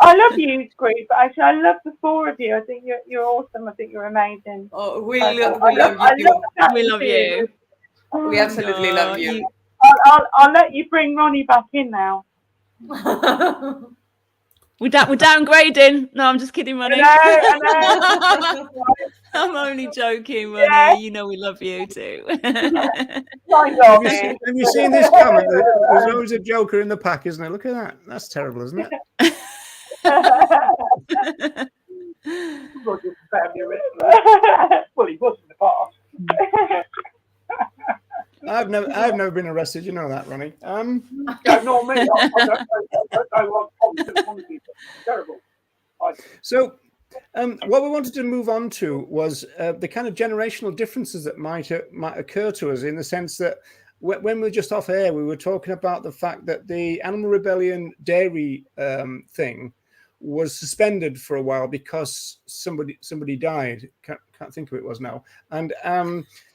I love you, group. Actually, I love the four of you. I think you're awesome. I think you're amazing. Oh, we love you too. We love you. We absolutely love you. I'll let you bring Ronnie back in now. We're downgrading. No, I'm just kidding, Ronnie. I know. I'm only joking, Ronnie. Yeah. You know we love you too. Have you seen this comment? There's always a joker in the pack, isn't it? Look at that. That's terrible, isn't it? Well, he was in the past. I've never been arrested. You know that, Ronnie. Yeah, no, me. Terrible. So, what we wanted to move on to was the kind of generational differences that might occur to us, in the sense that when we were just off air, we were talking about the fact that the Animal Rebellion dairy thing was suspended for a while because somebody died. Can't think of who it was now, and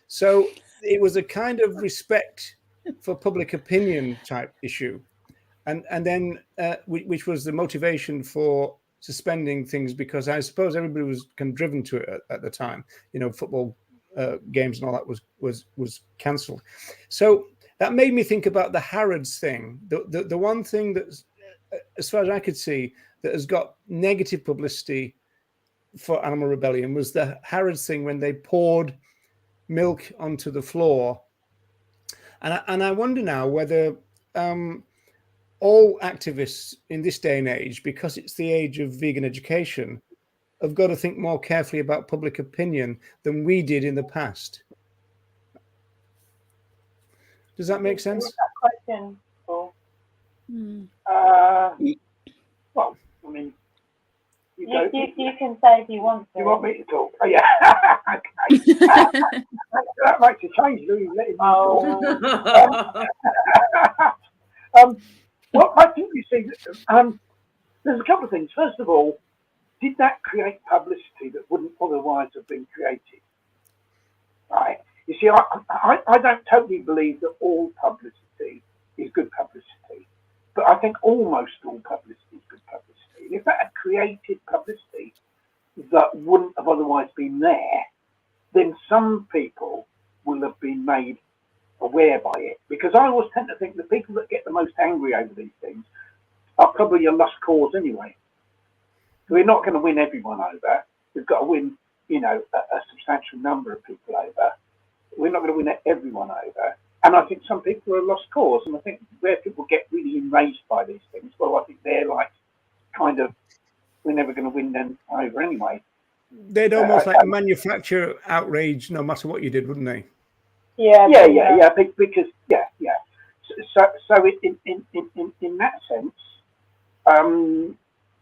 so it was a kind of respect for public opinion type issue, and then which was the motivation for suspending things, because I suppose everybody was kind of driven to it at the time. Football games and all that was cancelled. So that made me think about the Harrods thing. The one thing that, as far as I could see, that has got negative publicity for Animal Rebellion was the Harrods thing, when they poured milk onto the floor. And I wonder now whether all activists in this day and age, because it's the age of vegan education, have got to think more carefully about public opinion than we did in the past. Does that make sense? That question, Paul? Well, I mean, you can say if you want to. You want me to talk? Oh, yeah. Okay. That makes a change, Louise. Let him talk. Well, I think you see, there's a couple of things. First of all, did that create publicity that wouldn't otherwise have been created? Right. You see, I don't totally believe that all publicity is good publicity, but I think almost all publicity is good publicity. And if that had created publicity that wouldn't have otherwise been there, then some people will have been made aware by it. Because I always tend to think the people that get the most angry over these things are probably a lost cause anyway. We're not going to win everyone over. We've got to win, a substantial number of people over. We're not going to win everyone over. And I think some people are a lost cause. And I think where people get really enraged by these things, well, I think they're like, kind of, we're never going to win them over anyway. They'd almost like manufacture outrage no matter what you did, wouldn't they? Yeah. Because So in that sense,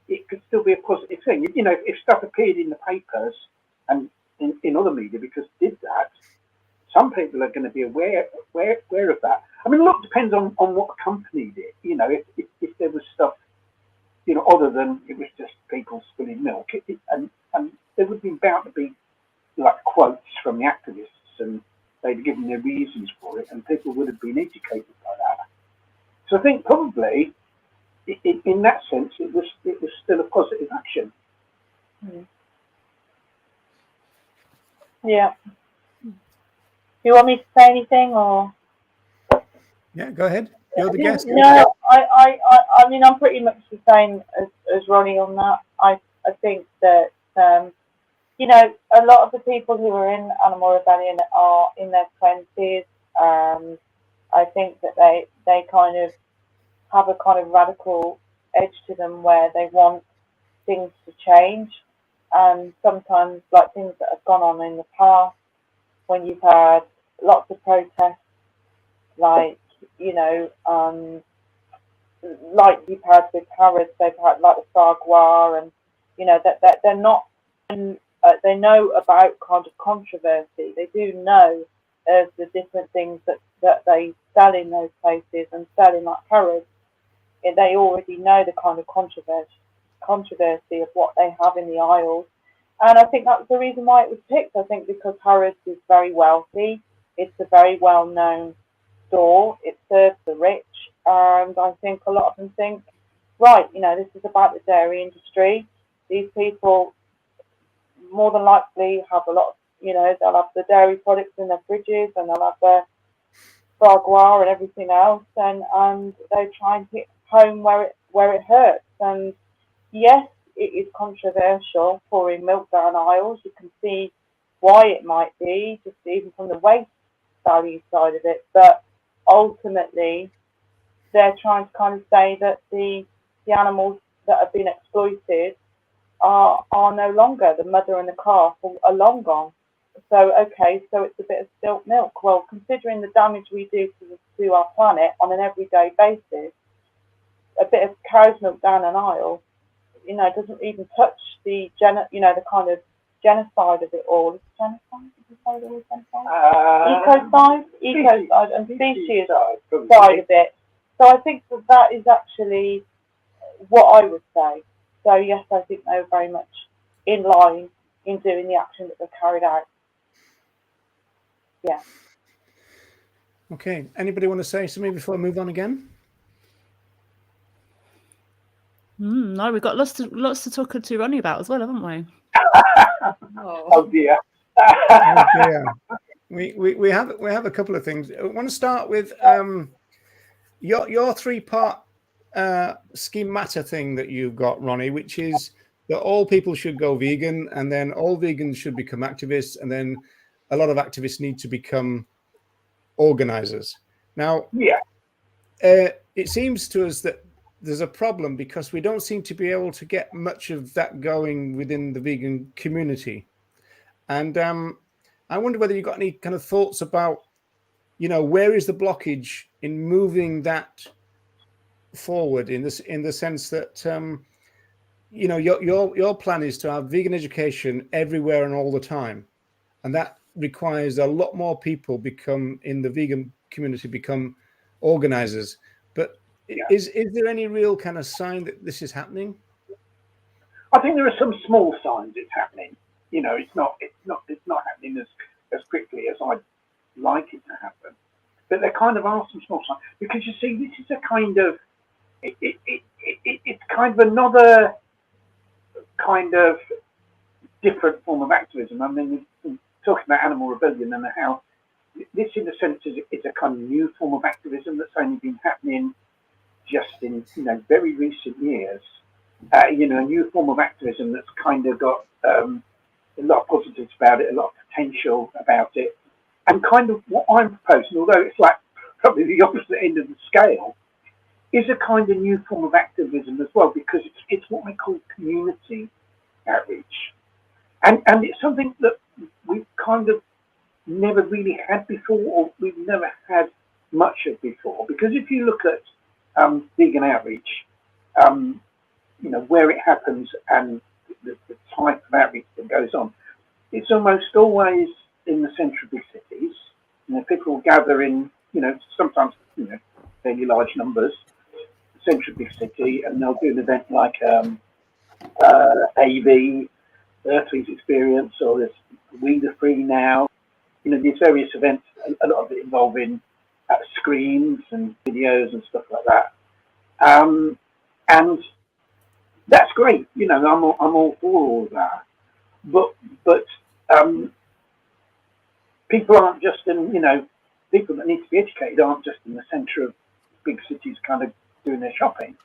it could still be a positive thing. If stuff appeared in the papers and in other media because it did that, some people are going to be aware of that. I mean, look, depends on what company did. If there was stuff, other than it was just people spilling milk, and there would be bound to be like quotes from the activists, and they'd given their reasons for it, and people would have been educated by that. So I think probably, in that sense, it was still a positive action. Yeah. Do you want me to say anything, or? Yeah, go ahead. You're the guest. No, I mean, I'm pretty much the same as Ronnie on that. I think that, a lot of the people who are in Animal Rebellion are in their 20s. I think that they kind of have a kind of radical edge to them where they want things to change. And sometimes, like things that have gone on in the past, when you've had lots of protests, like you've had with Harrods, they've had like the Sagwa, and that they're not. They know about kind of controversy. They do know of the different things that they sell in those places and sell in like Harrods. They already know the kind of controversy of what they have in the aisles. And I think that's the reason why it was picked. I think because Harrods is very wealthy. It's a very well-known store. It serves the rich. And I think a lot of them think, right, this is about the dairy industry. These people more than likely have a lot of, they'll have the dairy products in their fridges, and they'll have their Sagwa and everything else. And they try and hit home where it hurts. And yes, it is controversial pouring milk down aisles. You can see why it might be, just even from the waste value side of it. But ultimately, they're trying to kind of say that the animals that have been exploited are no longer. The mother and the calf are long gone. So, okay, so it's a bit of spilt milk. Well, considering the damage we do to our planet on an everyday basis, a bit of cow's milk down an aisle, doesn't even touch the the kind of genocide of it all. Is genocide? Did you say there was genocide? Ecocide and species side of it. So I think that is actually what I would say. So yes, I think they were very much in line in doing the action that they carried out. Yeah. Okay. Anybody want to say something before I move on again? No, we've got lots to talk to Ronnie about as well, haven't we? Oh dear. Oh dear. We have a couple of things. I want to start with your three-part schemata thing that you've got, Ronnie, which is that all people should go vegan, and then all vegans should become activists, and then a lot of activists need to become organizers. Now, Yeah. It seems to us that there's a problem because we don't seem to be able to get much of that going within the vegan community. And I wonder whether you've got any kind of thoughts about, where is the blockage in moving that forward in the sense that, your plan is to have vegan education everywhere and all the time. And that requires a lot more people in the vegan community become organizers. But is there any real kind of sign that this is happening? I think there are some small signs it's happening. It's not happening as quickly as I'd like it to happen. But there kind of are some small signs, because you see, this is a kind of it's kind of another kind of different form of activism. I mean, talking about animal rebellion and how this, in a sense, is a kind of new form of activism that's only been happening just in very recent years. A new form of activism that's kind of got a lot of positives about it, a lot of potential about it, and kind of what I'm proposing, although it's like probably the opposite end of the scale, is a kind of new form of activism as well, because it's what I call community outreach, and it's something that we've kind of never really had before, or we've never had much of before. Because if you look at vegan outreach, where it happens and the type of outreach that goes on, it's almost always in the centre of big cities. People will gather in, sometimes, fairly large numbers, the centre of big city, and they'll do an event like AV, Earthlings Experience, or this We the Free Now. These various events, a lot of it involving screens and videos and stuff like that. And that's great. I'm all for all of that. But people aren't just in, people that need to be educated aren't just in the centre of big cities kind of doing their shopping.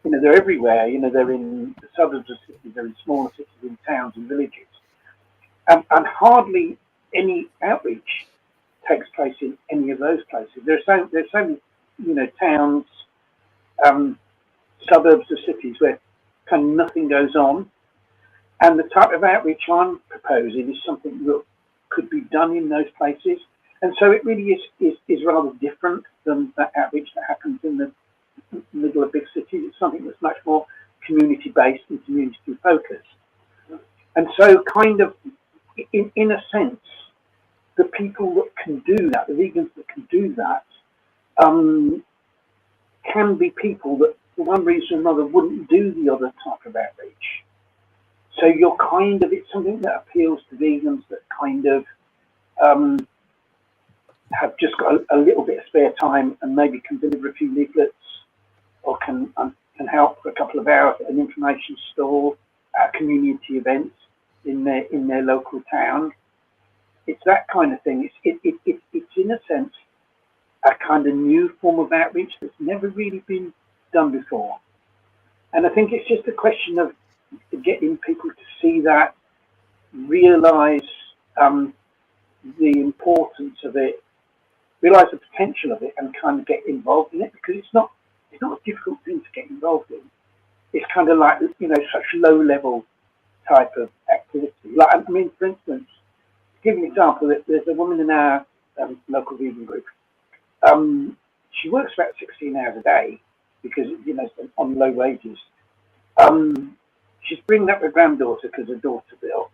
They're everywhere. They're in the suburbs of cities, they're in smaller cities, in towns and villages. And hardly any outreach takes place in any of those places. There's so many, towns, suburbs of cities where kind of nothing goes on. And the type of outreach I'm proposing is something that could be done in those places. And so it really is rather different than that outreach that happens in the middle of big cities. It's something that's much more community-based and community-focused. And so kind of, in a sense, the people that can do that, the vegans that can do that, can be people that, for one reason or another, wouldn't do the other type of outreach. So it's something that appeals to vegans that kind of have just got a little bit of spare time and maybe can deliver a few leaflets, or can help for a couple of hours at an information stall, at community events in their local town. It's that kind of thing. It's in a sense a kind of new form of outreach that's never really been done before. And I think it's just a question of getting people to see that, realise the importance of it, realise the potential of it, and kind of get involved in it, because it's not a difficult thing to get involved in. It's kind of like, such low level type of activity. Like, I mean, for instance, to give you an example, there's a woman in our local vegan group. She works about 16 hours a day because, on low wages. She's bringing up her granddaughter because her daughter's ill,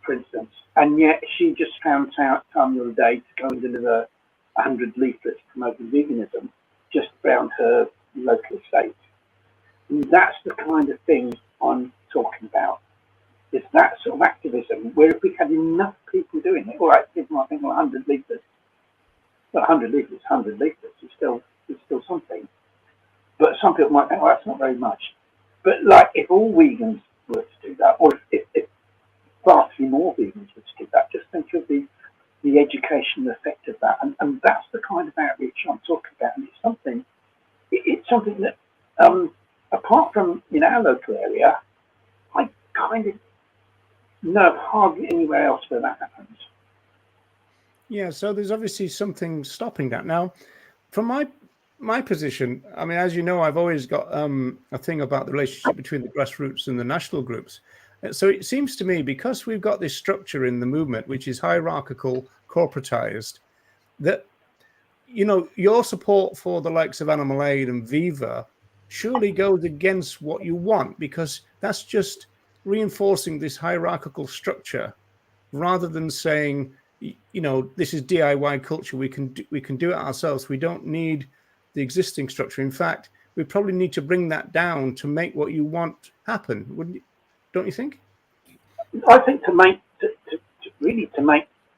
for instance, and yet she just found time the other day to go and deliver 100 leaflets promoting veganism just around her local estate. And that's the kind of thing I'm talking about. It's that sort of activism where if we had enough people doing it, all right, people might think, 100 leaflets 100 leaflets, 100 leaflets is still something. But some people might think, well, that's not very much. But like, if all vegans were to do that, or if vastly more vegans were to do that, just think of the educational effect of that, and that's the kind of outreach I'm talking about. And it's something that, apart from in our local area, I kind of know hardly anywhere else where that happens. Yeah, so there's obviously something stopping that. Now, from my position, I mean, as you know, I've always got a thing about the relationship between the grassroots and the national groups. So it seems to me, because we've got this structure in the movement, which is hierarchical, corporatized, that, you know, your support for the likes of Animal Aid and Viva surely goes against what you want, because that's just reinforcing this hierarchical structure rather than saying, you know, this is DIY culture. We can do it ourselves. We don't need the existing structure. In fact, we probably need to bring that down to make what you want happen. Wouldn't you? Don't you think? I think to make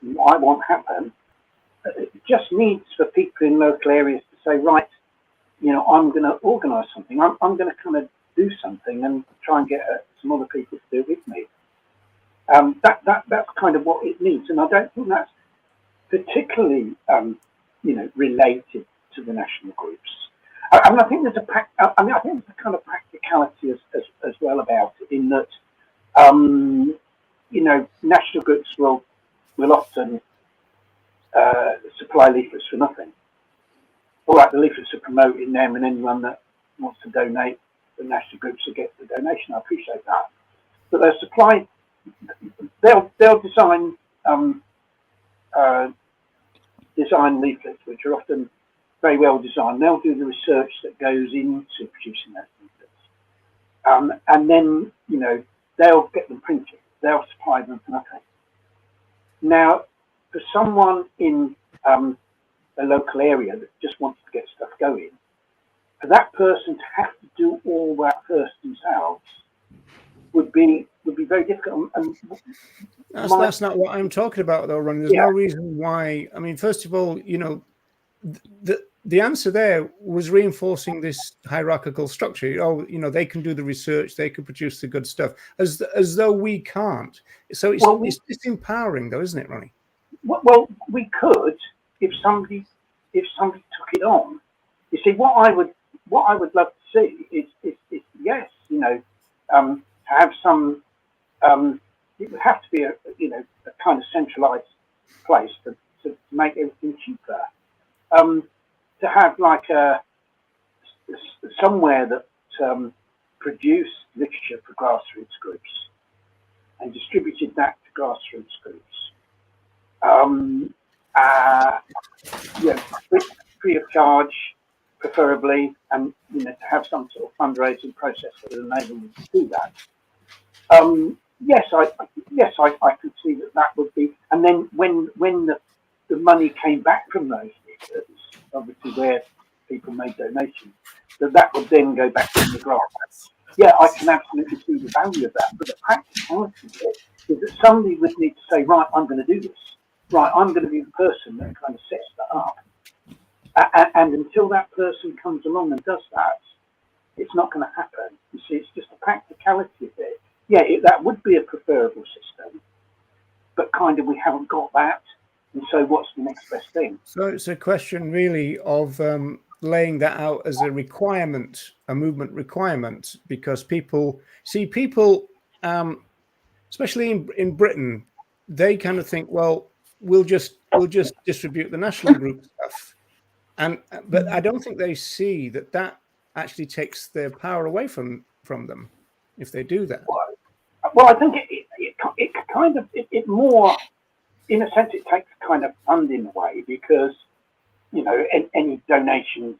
what I want happen, it just needs for people in local areas to say, right, you know, I'm going to organise something. I'm going to kind of do something and try and get some other people to do it with me. That's kind of what it needs, and I don't think that's particularly, you know, related to the national groups. I mean, I think there's I think there's a kind of practicality as well about it, in that, you know, national groups will often supply leaflets for nothing. All right, the leaflets are promoting them, and anyone that wants to donate, the national groups will get the donation. I appreciate that, but they'll supply. They'll design leaflets which are often very well designed. They'll do the research that goes into producing those leaflets, and then, you know, they'll get them printed. They'll supply them for nothing. Now, for someone in a local area that just wants to get stuff going, for that person to have to do all that first themselves would be very difficult. And that's not what I'm talking about, though, Ronnie. There's no reason why. I mean, first of all, you know, the answer there was reinforcing this hierarchical structure. Oh, you know, they can do the research, they can produce the good stuff, as though we can't. So it's disempowering, though, isn't it, Ronnie? Well, we could if somebody took it on. You see, what I would love to see is yes, you know, to have some. It would have to be a kind of centralised place to make everything cheaper. To have like somewhere that produced literature for grassroots groups and distributed that to grassroots groups. Free of charge, preferably, and, you know, to have some sort of fundraising process that would enable them to do that. Yes, I could see that would be, and then when the money came back from those leaflets, obviously where people made donations, that would then go back to the grants. Yeah, I can absolutely see the value of that, but the practicality of it is that somebody would need to say, right, I'm going to do this. Right, I'm going to be the person that kind of sets that up. And until that person comes along and does that, it's not going to happen. You see, it's just the practicality of it. Yeah, that would be a preferable system, but kind of we haven't got that. And so what's the next best thing? So it's a question really of laying that out as a requirement, a movement requirement, because people, especially in Britain, they kind of think, well, we'll just distribute the national group stuff. But I don't think they see that actually takes their power away from them if they do that. Well, I think it kind of more, in a sense, it takes kind of funding away, because, you know, any donations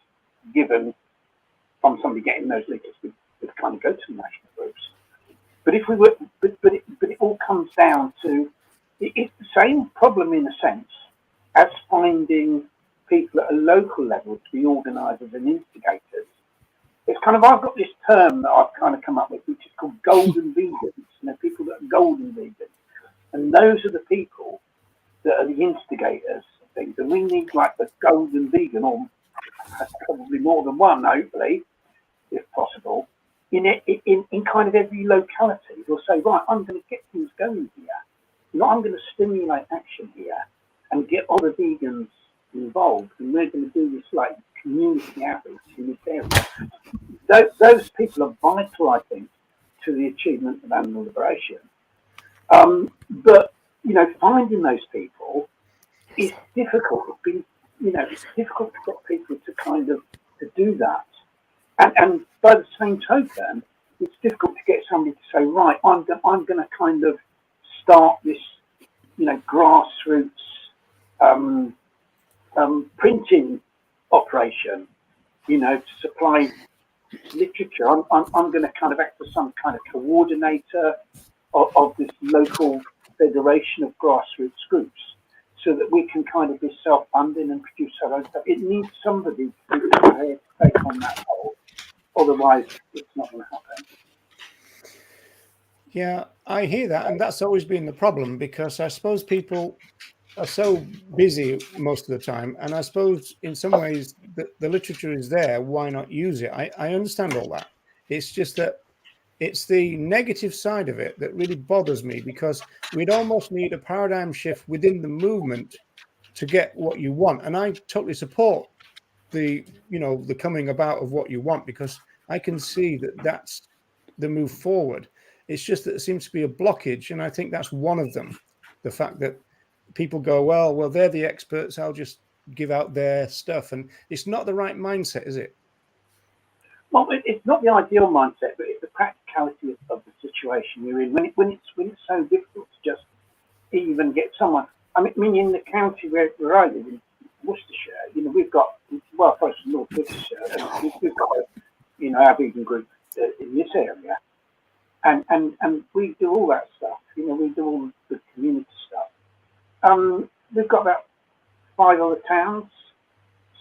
given from somebody getting those leaflets would kind of go to the national groups. But if we were, but it all comes down to it's the same problem in a sense as finding people at a local level to be organisers and instigators. It's kind of, I've got this term that I've kind of come up with, which is called golden vegans. You know, people that are golden vegans, and those are the people that are the instigators things, and we need like the golden vegan, or probably more than one, hopefully, if possible, in kind of every locality. We'll say, right, I'm going to get things going here. I'm going to stimulate action here and get other vegans involved, and we're going to do this like community outreach in this area. Those people are vital, I think, to the achievement of animal liberation. But finding those people is difficult. It's difficult to get people to kind of to do that. And by the same token, it's difficult to get somebody to say, right, I'm going to kind of start this, grassroots printing operation, to supply literature. I'm going to kind of act as some kind of coordinator of this local federation of grassroots groups, so that we can kind of be self-funding and produce our own stuff. It needs somebody to be prepared to take on that role. Otherwise, it's not going to happen. Yeah, I hear that. And that's always been the problem, because I suppose people are so busy most of the time. And I suppose in some ways the literature is there. Why not use it? I understand all that. It's just that it's the negative side of it that really bothers me, because we'd almost need a paradigm shift within the movement to get what you want. And I totally support the coming about of what you want, because I can see that that's the move forward. It's just that there seems to be a blockage, and I think that's one of them. The fact that people go, well, they're the experts, I'll just give out their stuff. And it's not the right mindset, is it? Well, it's not the ideal mindset, but it's the practicality of the situation you're in. When it's so difficult to just even get someone. I mean, in the county where I live, in Worcestershire, we've got, well, first of North Worcestershire, we've got our vegan group in this area, and we do all that stuff. We do all the community stuff. We've got about 5 other towns,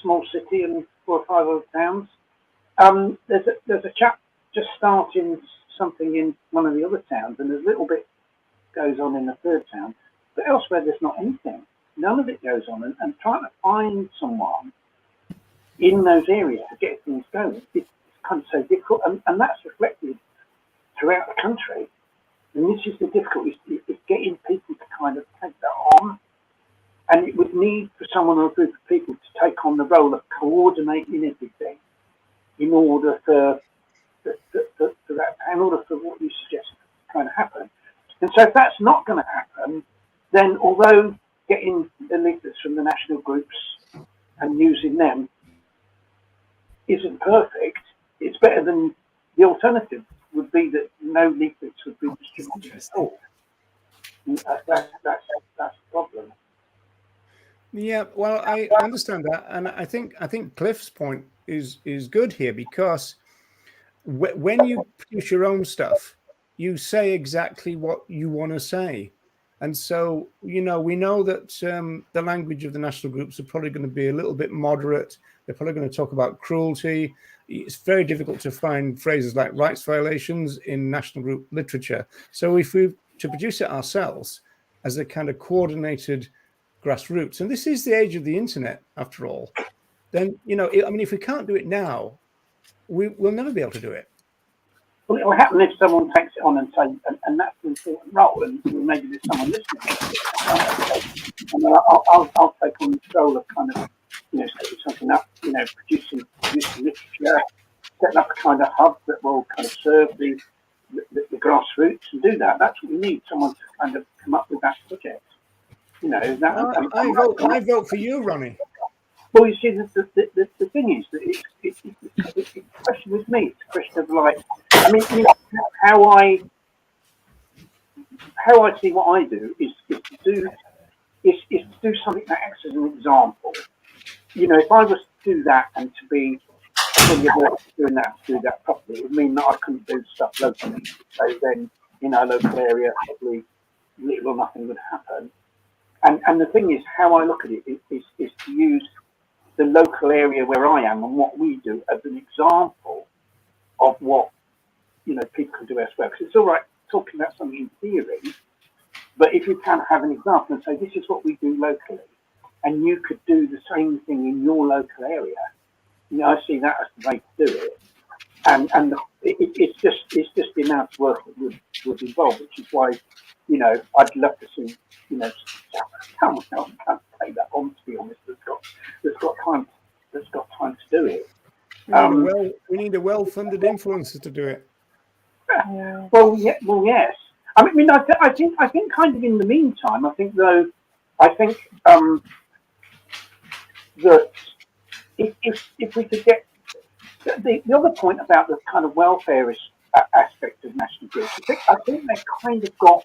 small city, and 4 or 5 other towns. There's a chap just starting something in one of the other towns, and there's a little bit goes on in the 3rd town, but elsewhere there's not anything. None of it goes on, and trying to find someone in those areas to get things going, it's kind of so difficult, and that's reflected throughout the country. And this is the difficulty, is getting people to kind of take that on. And it would need for someone or a group of people to take on the role of coordinating everything in order for what you suggest to kind of happen. And so if that's not going to happen, then although getting the leaflets from the national groups and using them isn't perfect, it's better than the alternative would be that no leaflets would be distributed at all. That's the problem. Yeah, well, I understand that, and I think Cliff's point is good here, because when you produce your own stuff, you say exactly what you want to say, and so we know that the language of the national groups are probably going to be a little bit moderate. They're probably going to talk about cruelty. It's very difficult to find phrases like rights violations in national group literature. So if we to produce it ourselves as a kind of coordinated grassroots, and this is the age of the internet after all, then if we can't do it now, we'll never be able to do it. Well, it will happen if someone takes it on and say, and that's an important role, and maybe there's someone listening. And I'll take on this role of kind of setting something up, producing literature, setting up a kind of hub that will kind of serve the grassroots and do that. That's what we need, someone to kind of come up with that project. I vote for you, Ronnie. Well, you see, the thing is that it's a question with me. It's a question of like, how I see what I do is to do something that acts as an example. If I was to do that and to be doing that properly, it would mean that I couldn't do stuff locally. So then, in our local area, probably little or nothing would happen. And the thing is, how I look at it is to use the local area where I am and what we do as an example of what people can do elsewhere. Because it's all right talking about something in theory, but if you can have an example and say this is what we do locally, and you could do the same thing in your local area. I see that as the way to do it. And it's just the amount of work that would involve, which is why, I'd love to see, someone else can take that on, to be honest, that's got time to do it. We need a well-funded influencer to do it. Well, yes. I mean, I think kind of in the meantime, I think that if we could get the other point about the kind of welfarist aspect of national groups, I think they kind of got.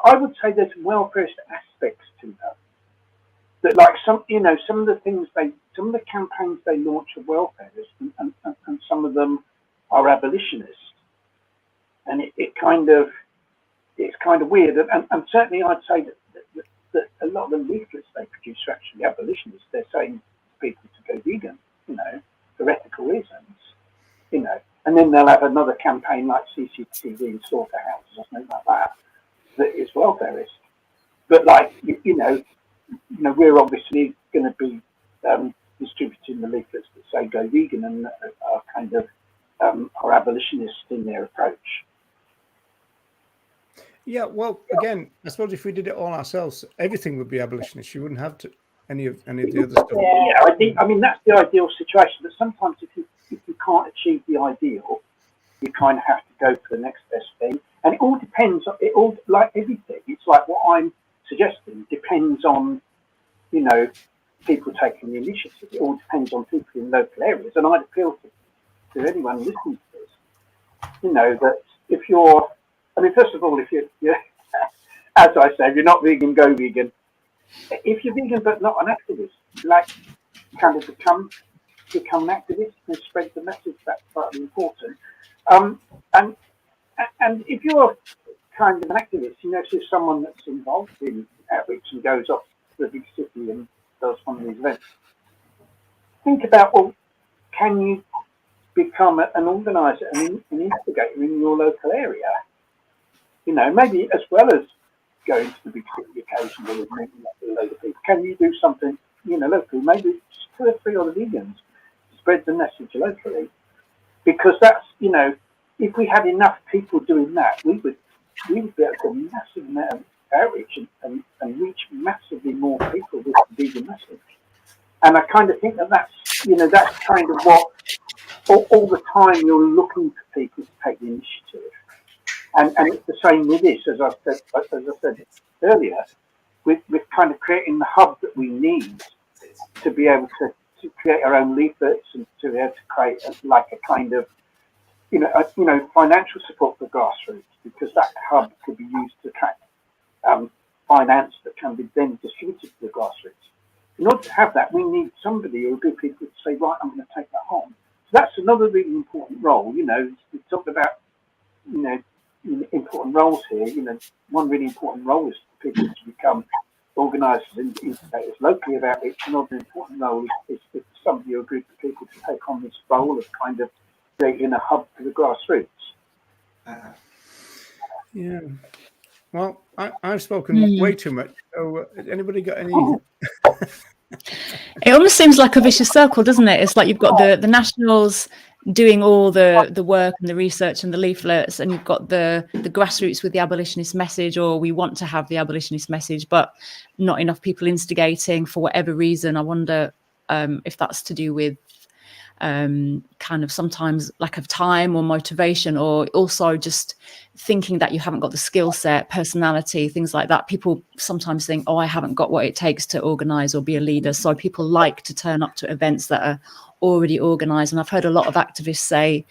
I would say there's welfarist aspects to them. That, like some of the things some of the campaigns they launch are welfarist, and some of them are abolitionists, and it's kind of weird. And certainly, I'd say that a lot of the leaflets they produce are actually abolitionists. They're saying to people to go vegan, for ethical reasons, and then they'll have another campaign like CCTV and slaughterhouses or something like that is welfarist. But we're obviously going to be distributing the leaflets that say go vegan and are kind of are abolitionists in their approach. Yeah, well, again, I suppose if we did it all ourselves, everything would be abolitionist. You wouldn't have to any of the other stuff. Yeah, I mean that's the ideal situation. But sometimes if you can't achieve the ideal, you kind of have to go for the next best thing. And it all depends. It all, like everything, it's like what I'm suggesting depends on people taking the initiative. It all depends on people in local areas. And I'd appeal to anyone listening to this, that if you're, first of all, if you're as I say, if you're not vegan, go vegan. If you're vegan but not an activist, kind of become an activist and spread the message. That's quite important. And if you're kind of an activist, if someone that's involved in outreach and goes off to a big city and does one of these events, think about, well, can you become an organizer and an instigator in your local area? Maybe as well as going to the big city occasionally and meeting up with a load of people, can you do something, locally? Maybe just 2 or 3 other vegans to spread the message locally, because that's, if we had enough people doing that, we would be able to do a massive amount of outreach and reach massively more people with the vegan message. And I kind of think that's kind of what all the time you're looking for people to take the initiative. And it's the same with this, as I said earlier, with kind of creating the hub that we need to be able to create our own leaflets and to be able to create a kind of financial support for grassroots, because that hub could be used to attract finance that can be then distributed to the grassroots. In order to have that, we need somebody or a group of people to say, right, I'm going to take that on. So that's another really important role. We talked about, important roles here. One really important role is for people to become organisers and instigators locally of outreach. Another important role is for somebody or a group of people to take on this role of kind of creating a hub for the grassroots. Yeah. Well, I've spoken way too much. So, anybody got any? It almost seems like a vicious circle, doesn't it? It's like you've got the nationals doing all the work and the research and the leaflets, and you've got the grassroots with the abolitionist message, or we want to have the abolitionist message, but not enough people instigating for whatever reason. I wonder if that's to do with kind of sometimes lack of time or motivation, or also just thinking that you haven't got the skill set, personality, things like that. People sometimes think, I haven't got what it takes to organize or be a leader. So people like to turn up to events that are already organized. And I've heard a lot of activists say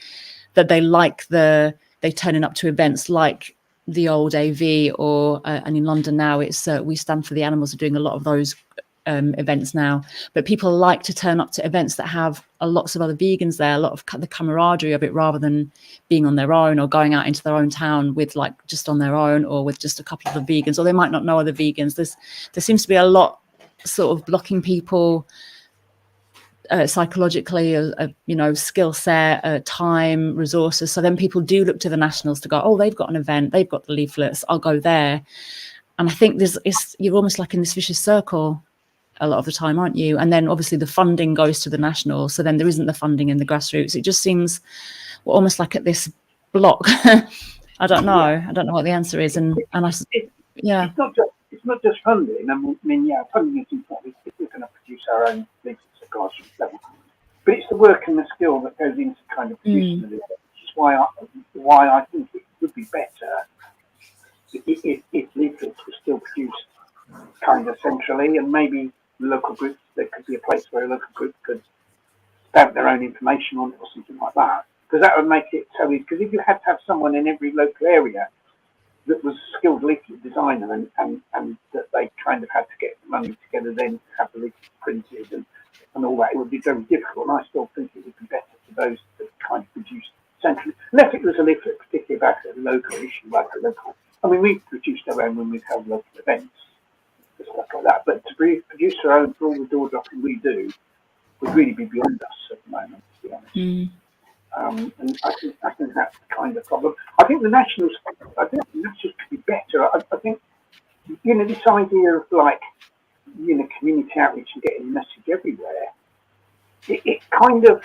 that they like they turning up to events like the old AV, or and in London now it's We Stand for the Animals are doing a lot of those events now, but people like to turn up to events that have lots of other vegans there, a lot of the camaraderie of it, rather than being on their own or going out into their own town with just on their own, or with just a couple of the vegans, or they might not know other vegans. There seems to be a lot sort of blocking people psychologically, skill set, time, resources. So then people do look to the nationals to go, they've got an event, they've got the leaflets, I'll go there. I think you're almost like in this vicious circle a lot of the time, aren't you? And then obviously the funding goes to the national, so then there isn't the funding in the grassroots. It just seems we're almost like at this block. I don't know. Yeah. I don't know what the answer is, and yeah. It's not just funding. I mean, yeah, funding is important if we're going to produce our own leaflets at grassroots level. But it's the work and the skill that goes into kind of producing the leaflet, which is why I think it would be better if leaflets were still produced kind of centrally, and maybe local groups, there could be a place where a local group could stamp their own information on it or something like that. Because that would make it so easy. Because if you had to have someone in every local area that was a skilled leaflet designer and that they kind of had to get the money together then to have the leaflet printed and all that, it would be very difficult. And I still think it would be better for those that kind of produce centrally, unless it was a leaflet particularly about a local issue, like a local. I mean, we've produced our own when we've held local events and stuff like that. But to produce our own for all the door dropping we do would really be beyond us at the moment, to be honest. And I think that's the kind of problem. I think the Nationals could be better. I think, this idea of community outreach and getting the message everywhere, it kind of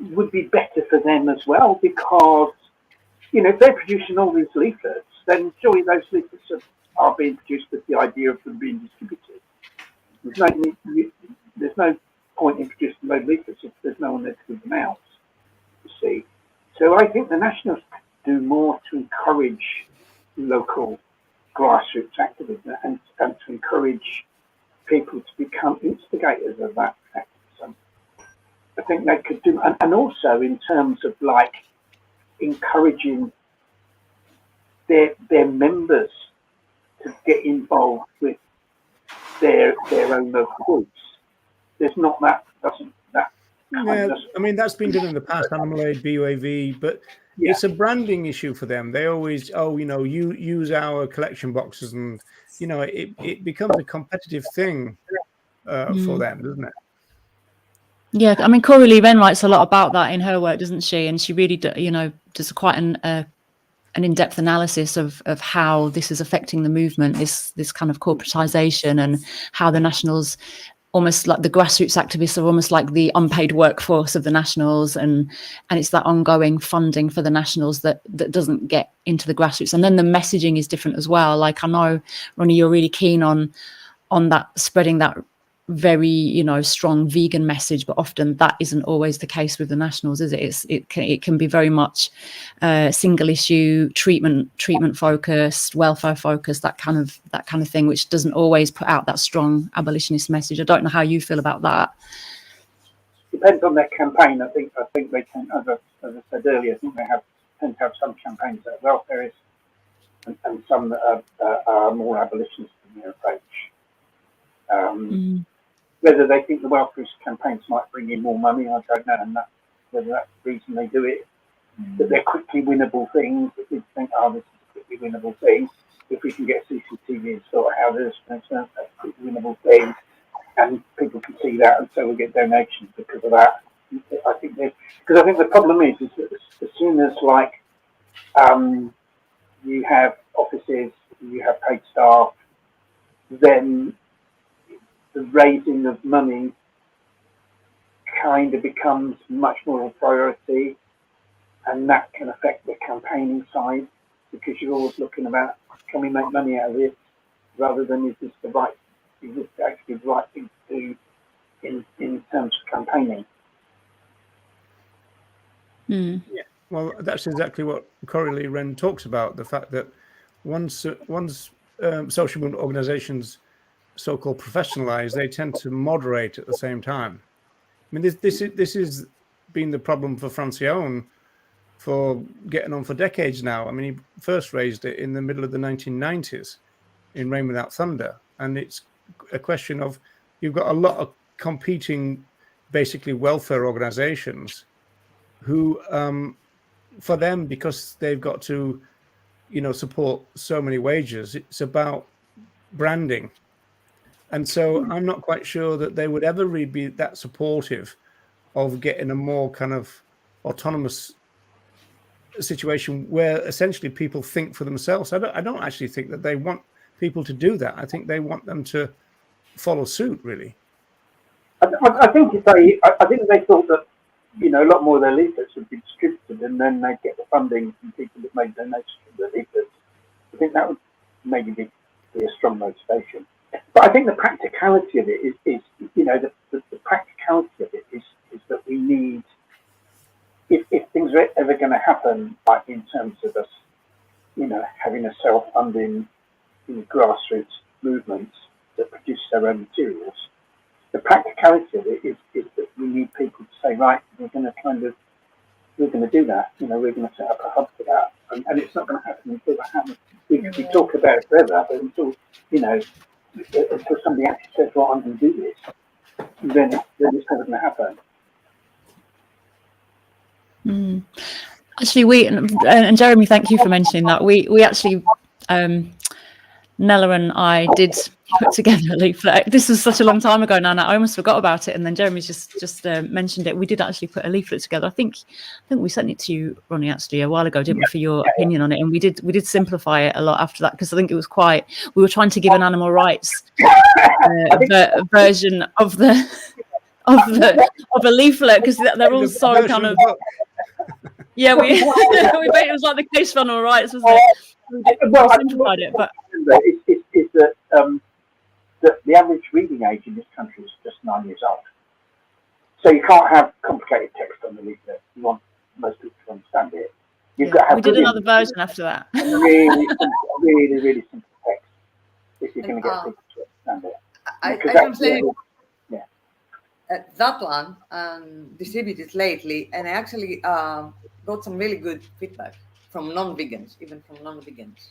would be better for them as well, because, if they're producing all these leaflets, then surely those leaflets are being produced with the idea of them being distributed. There's no point in producing those leaflets if there's no one there to give them out. See, so I think the Nationals could do more to encourage local grassroots activism and to encourage people to become instigators of that activism. I think they could do, and also in terms of encouraging their members to get involved with their own local groups. There's not that, doesn't that? Yeah, I mean, that's been done in the past, Animal Aid, BUAV, but it's a branding issue for them. They always, you use our collection boxes, and, it becomes a competitive thing for them, doesn't it? Yeah, I mean, Lee Wrenn writes a lot about that in her work, doesn't she? And she really, does quite an in-depth analysis of how this is affecting the movement, this kind of corporatization, and how the Nationals, almost like the grassroots activists, are almost like the unpaid workforce of the Nationals, and it's that ongoing funding for the Nationals that doesn't get into the grassroots. And then the messaging is different as well. Like, I know, Ronnie, you're really keen on that, spreading that very strong vegan message, but often that isn't always the case with the Nationals, is it? It can be very much single issue, treatment focused, welfare focused, that kind of thing, which doesn't always put out that strong abolitionist message. I don't know how you feel about that. Depends on their campaign. I think they can, as I said earlier, I think they tend to have some campaigns that are welfareist and some that are more abolitionist in their approach. Whether they think the welfarist campaigns might bring in more money, I don't know, and whether that's the reason they do it. That they're quickly winnable things, that we think, this is a quickly winnable thing. If we can get CCTV installed at houses, for instance, that's a quickly winnable thing, and people can see that, and so we'll get donations because of that. I think the problem is that as soon as you have offices, you have paid staff, then the raising of money kind of becomes much more of a priority, and that can affect the campaigning side, because you're always looking about, can we make money out of this, rather than is this actually the right thing to do in terms of campaigning. Yeah, well, that's exactly what Lee Wrenn talks about, the fact that once social movement organizations so-called professionalized, they tend to moderate at the same time. I mean, this is been the problem for Francione for getting on for decades now. I mean, he first raised it in the middle of the 1990s in Rain Without Thunder, and it's a question of, you've got a lot of competing, basically welfare organizations who, for them, because they've got to, support so many wages, it's about branding. And so I'm not quite sure that they would ever really be that supportive of getting a more kind of autonomous situation where essentially people think for themselves. I don't actually think that they want people to do that. I think they want them to follow suit, really. I think if they thought that, you know, a lot more of their leaflets would be distributed, and then they'd get the funding from people that made donations to their leaflets. I think that would maybe be a strong motivation. But I think the practicality of it is you know, the practicality of it is that we need, if things are ever going to happen, like in terms of us, you know, having a self-funding, you know, grassroots movements that produce their own materials, the practicality of it is that we need people to say, right, we're going to do that. You know, we're going to set up a hub for that, and it's not going to happen until that happens. We talk about it forever, but until, you know, until somebody actually says, "Well, I'm going to do this," then it's never going to happen. Mm. Actually, we and Jeremy, thank you for mentioning that. We actually, Nella and I did put together a leaflet. This was such a long time ago now, and I almost forgot about it. And then Jeremy just mentioned it. We did actually put a leaflet together. I think we sent it to you, Ronnie, actually a while ago, didn't we, for your opinion on it? And we did simplify it a lot after that, because I think it was we were trying to give an animal rights version of a leaflet, because they're all so kind of. Yeah, we made it was like the case for animal rights, wasn't it? We simplified it, but is that the average reading age in this country is just 9 years old. So you can't have complicated text on the leaflet. You want most people to understand it. You've got to have we did another version after that. really simple text if you're going to get people to understand it. I translated that one and distributed lately, and I actually got some really good feedback from non-vegans, even from non-vegans.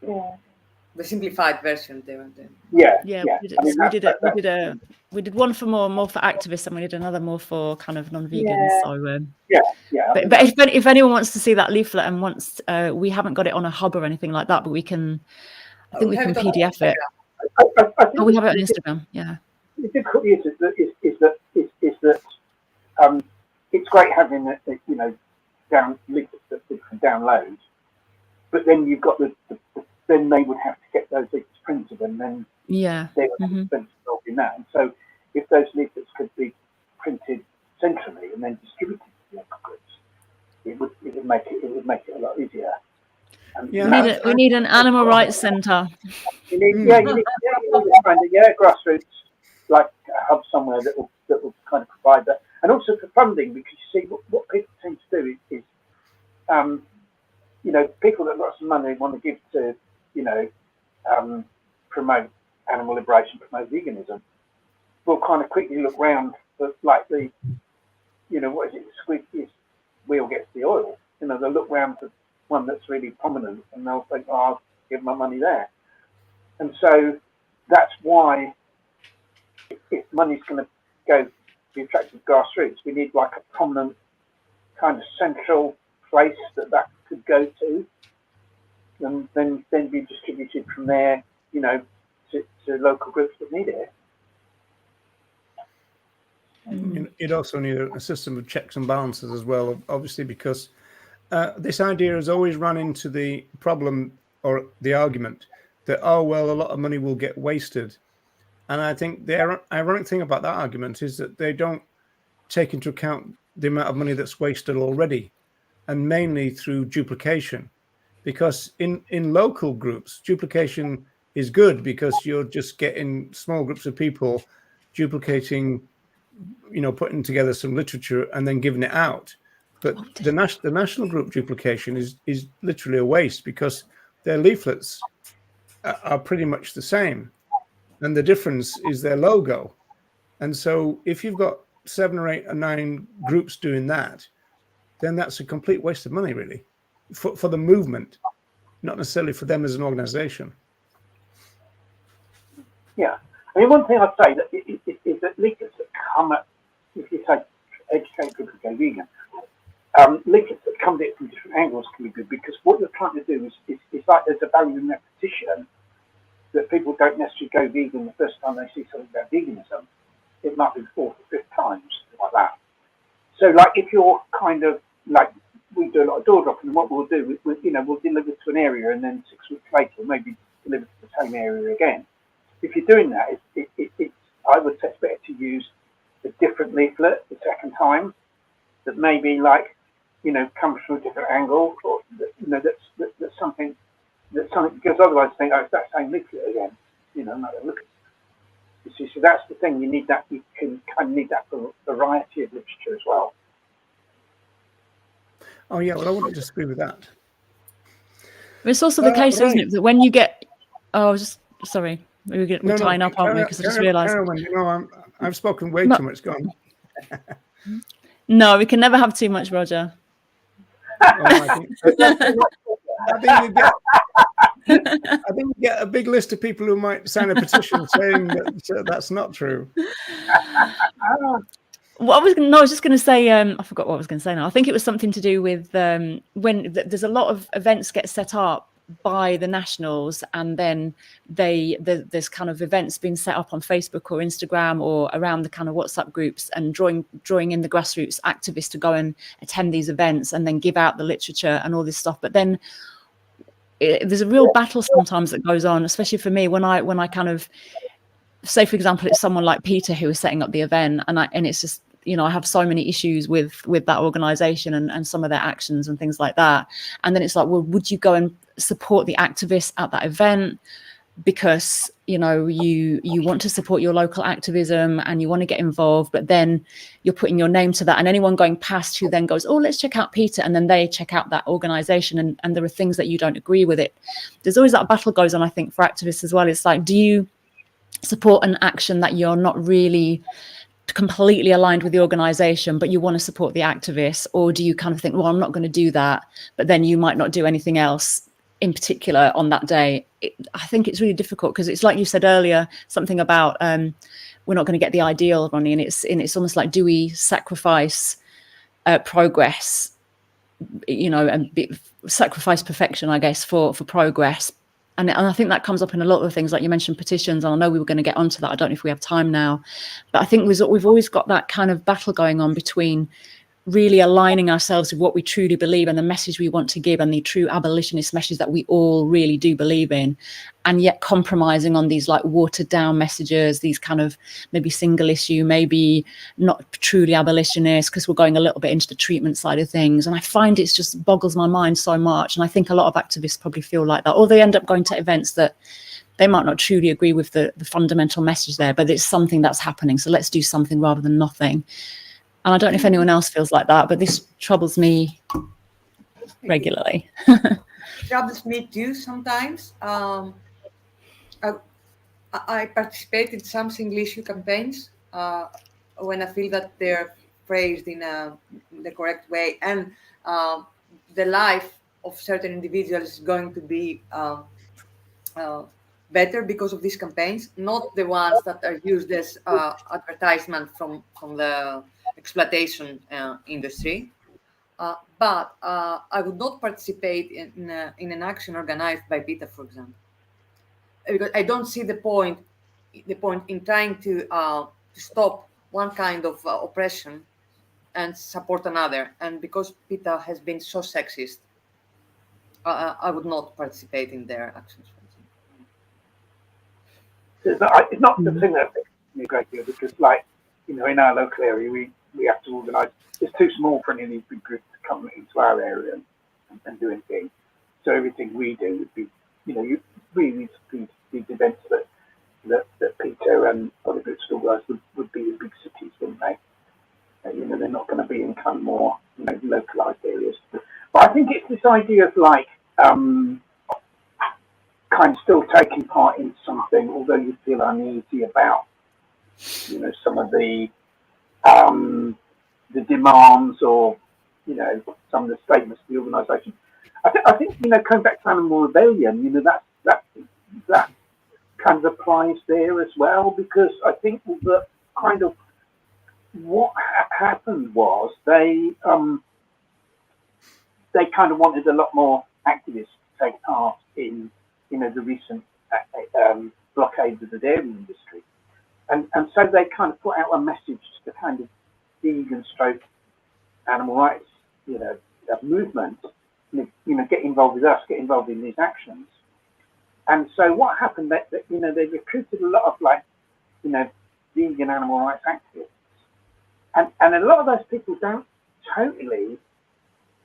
Yeah. The simplified version they were doing. We did one for more for activists, and we did another more for kind of non-vegans. So But if anyone wants to see that leaflet and wants, we haven't got it on a hub or anything like that, but we can. I think we can PDF it. We have it on Instagram. Yeah. The difficulty is that it's great having you know, leaflets that people can download, but then you've got then they would have to get those leaflets printed, and then they would have to spend involved in that. And so, if those leaflets could be printed centrally and then distributed to local groups, it would make it a lot easier. We need an animal rights centre. You need grassroots, like a hub somewhere that will kind of provide that, and also for funding, because you see what people tend to do is you know, people that have got some money want to give to, you know, promote animal liberation, promote veganism, will kind of quickly look round for, like, the, you know, what is it, squeaky wheel gets the oil. You know, they'll look round for one that's really prominent, and they'll think, oh, I'll give my money there. And so that's why, if money's going to go be attracted to grassroots, we need like a prominent kind of central place that could go to, and then be distributed from there, you know, to local groups that need it. You'd also need a system of checks and balances as well, obviously, because this idea has always run into the problem or the argument that, oh, well, a lot of money will get wasted. And I think the ironic thing about that argument is that they don't take into account the amount of money that's wasted already, and mainly through duplication. Because in local groups, duplication is good, because you're just getting small groups of people duplicating, you know, putting together some literature and then giving it out. But the national group duplication is literally a waste, because their leaflets are pretty much the same, and the difference is their logo. And so if you've got 7 or 8 or 9 groups doing that, then that's a complete waste of money, really, for the movement, not necessarily for them as an organization. Yeah. I mean, one thing I'd say that is that leaflets that come at, if you say educate people to go vegan, leaflets that come at it from different angles can be good, because what you're trying to do is like there's a value in repetition, that people don't necessarily go vegan the first time they see something about veganism. It might be the 4th or 5th time, something like that. So, like, if you're kind of like, we we do a lot of door dropping, and what we'll do, we'll deliver to an area, and then 6 weeks later, we'll maybe deliver to the same area again. If you're doing that, I would say it's better to use a different leaflet the second time, that maybe comes from a different angle, or that's something because otherwise I think, oh, it's that same leaflet again. Look. You see, so that's the thing. You need that. You can kind of need that variety of literature as well. Oh yeah, well I wouldn't disagree with that. It's also the case, right. isn't it, that when you get sorry, we're tying up, aren't we? Because I just realised. I've spoken way too much. Go on. No, we can never have too much, Roger. I think you get a big list of people who might sign a petition saying that that's not true. What I was just going to say, I forgot what I was going to say now. I think it was something to do with when there's a lot of events get set up by the nationals, and then there's kind of events being set up on Facebook or Instagram or around the kind of WhatsApp groups, and drawing in the grassroots activists to go and attend these events and then give out the literature and all this stuff. But then there's a real battle sometimes that goes on, especially for me when I kind of say, for example, it's someone like Peter who is setting up the event, and it's just, I have so many issues with that organization and some of their actions and things like that. And then it's like, well, would you go and support the activists at that event because you want to support your local activism and you want to get involved, but then you're putting your name to that, and anyone going past who then goes, oh, let's check out Peter, and then they check out that organization, and there are things that you don't agree with it. There's always that battle goes on, I think, for activists as well. It's like, do you support an action that you're not really completely aligned with the organization, but you want to support the activists? Or do you kind of think, well, I'm not going to do that, but then you might not do anything else in particular on that day? I think it's really difficult, because it's like you said earlier, something about we're not going to get the ideal, Ronnie, and it's almost like, do we sacrifice progress, and sacrifice perfection, I guess, for progress? And I think that comes up in a lot of things, like you mentioned petitions, and I know we were going to get onto that. I don't know if we have time now, but I think we've always got that kind of battle going on between really aligning ourselves with what we truly believe and the message we want to give, and the true abolitionist message that we all really do believe in, and yet compromising on these like watered down messages, these kind of maybe single issue, maybe not truly abolitionist, because we're going a little bit into the treatment side of things. And I find it's just boggles my mind so much. And I think a lot of activists probably feel like that, or they end up going to events that they might not truly agree with the fundamental message there, but it's something that's happening, so let's do something rather than nothing. And I don't know if anyone else feels like that, but this troubles me regularly. Troubles me too sometimes. I participate in some single issue campaigns when I feel that they're phrased in the correct way, and the life of certain individuals is going to be better because of these campaigns, not the ones that are used as advertisement from the exploitation industry. But I would not participate in an action organized by PETA, for example, because I don't see the point in trying to stop one kind of oppression and support another. And because PETA has been so sexist, I would not participate in their actions. It's not the thing that affects me a great deal, because, in our local area, we have to organise. It's too small for any of these big groups to come into our area and do anything. So everything we do would be, you really these events that Peter and other groups organise would be in big cities, wouldn't they? They're not going to be in kind of more localised areas. But I think it's this idea of kind of still taking part in something, although you feel uneasy about, some of the demands or, some of the statements of the organisation. I think coming back to Animal Rebellion, that kind of applies there as well, because I think that kind of what happened was they kind of wanted a lot more activists to take part in the recent blockades of the dairy industry, and so they kind of put out a message to kind of vegan stroke animal rights movement, get involved with us, get involved in these actions. And so what happened that they recruited a lot of vegan animal rights activists, and a lot of those people don't totally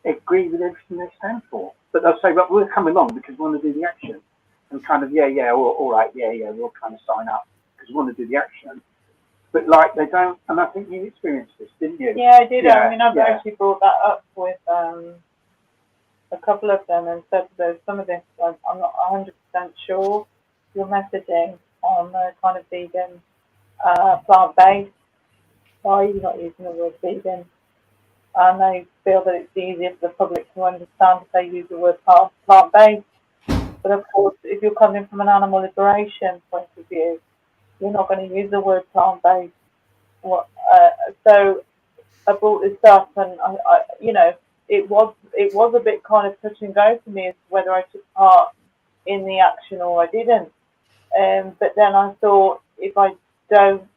agree with everything they stand for, but they'll say, "But we'll come along because we want to do the action," and kind of all right, we'll kind of sign up because we want to do the action. But they don't, and I think you experienced this, didn't you? Yeah, I did. I mean, I've actually brought that up with a couple of them and said there's some of this, I'm not 100% sure your messaging on the kind of vegan, plant-based. Why are you not using the word vegan? And they feel that it's easier for the public to understand if they use the word plant-based. But of course, if you're coming from an animal liberation point of view, you're not going to use the word plant-based. So I brought this up, and it was a bit kind of touch and go for me as to whether I took part in the action or I didn't. But then I thought, if I don't,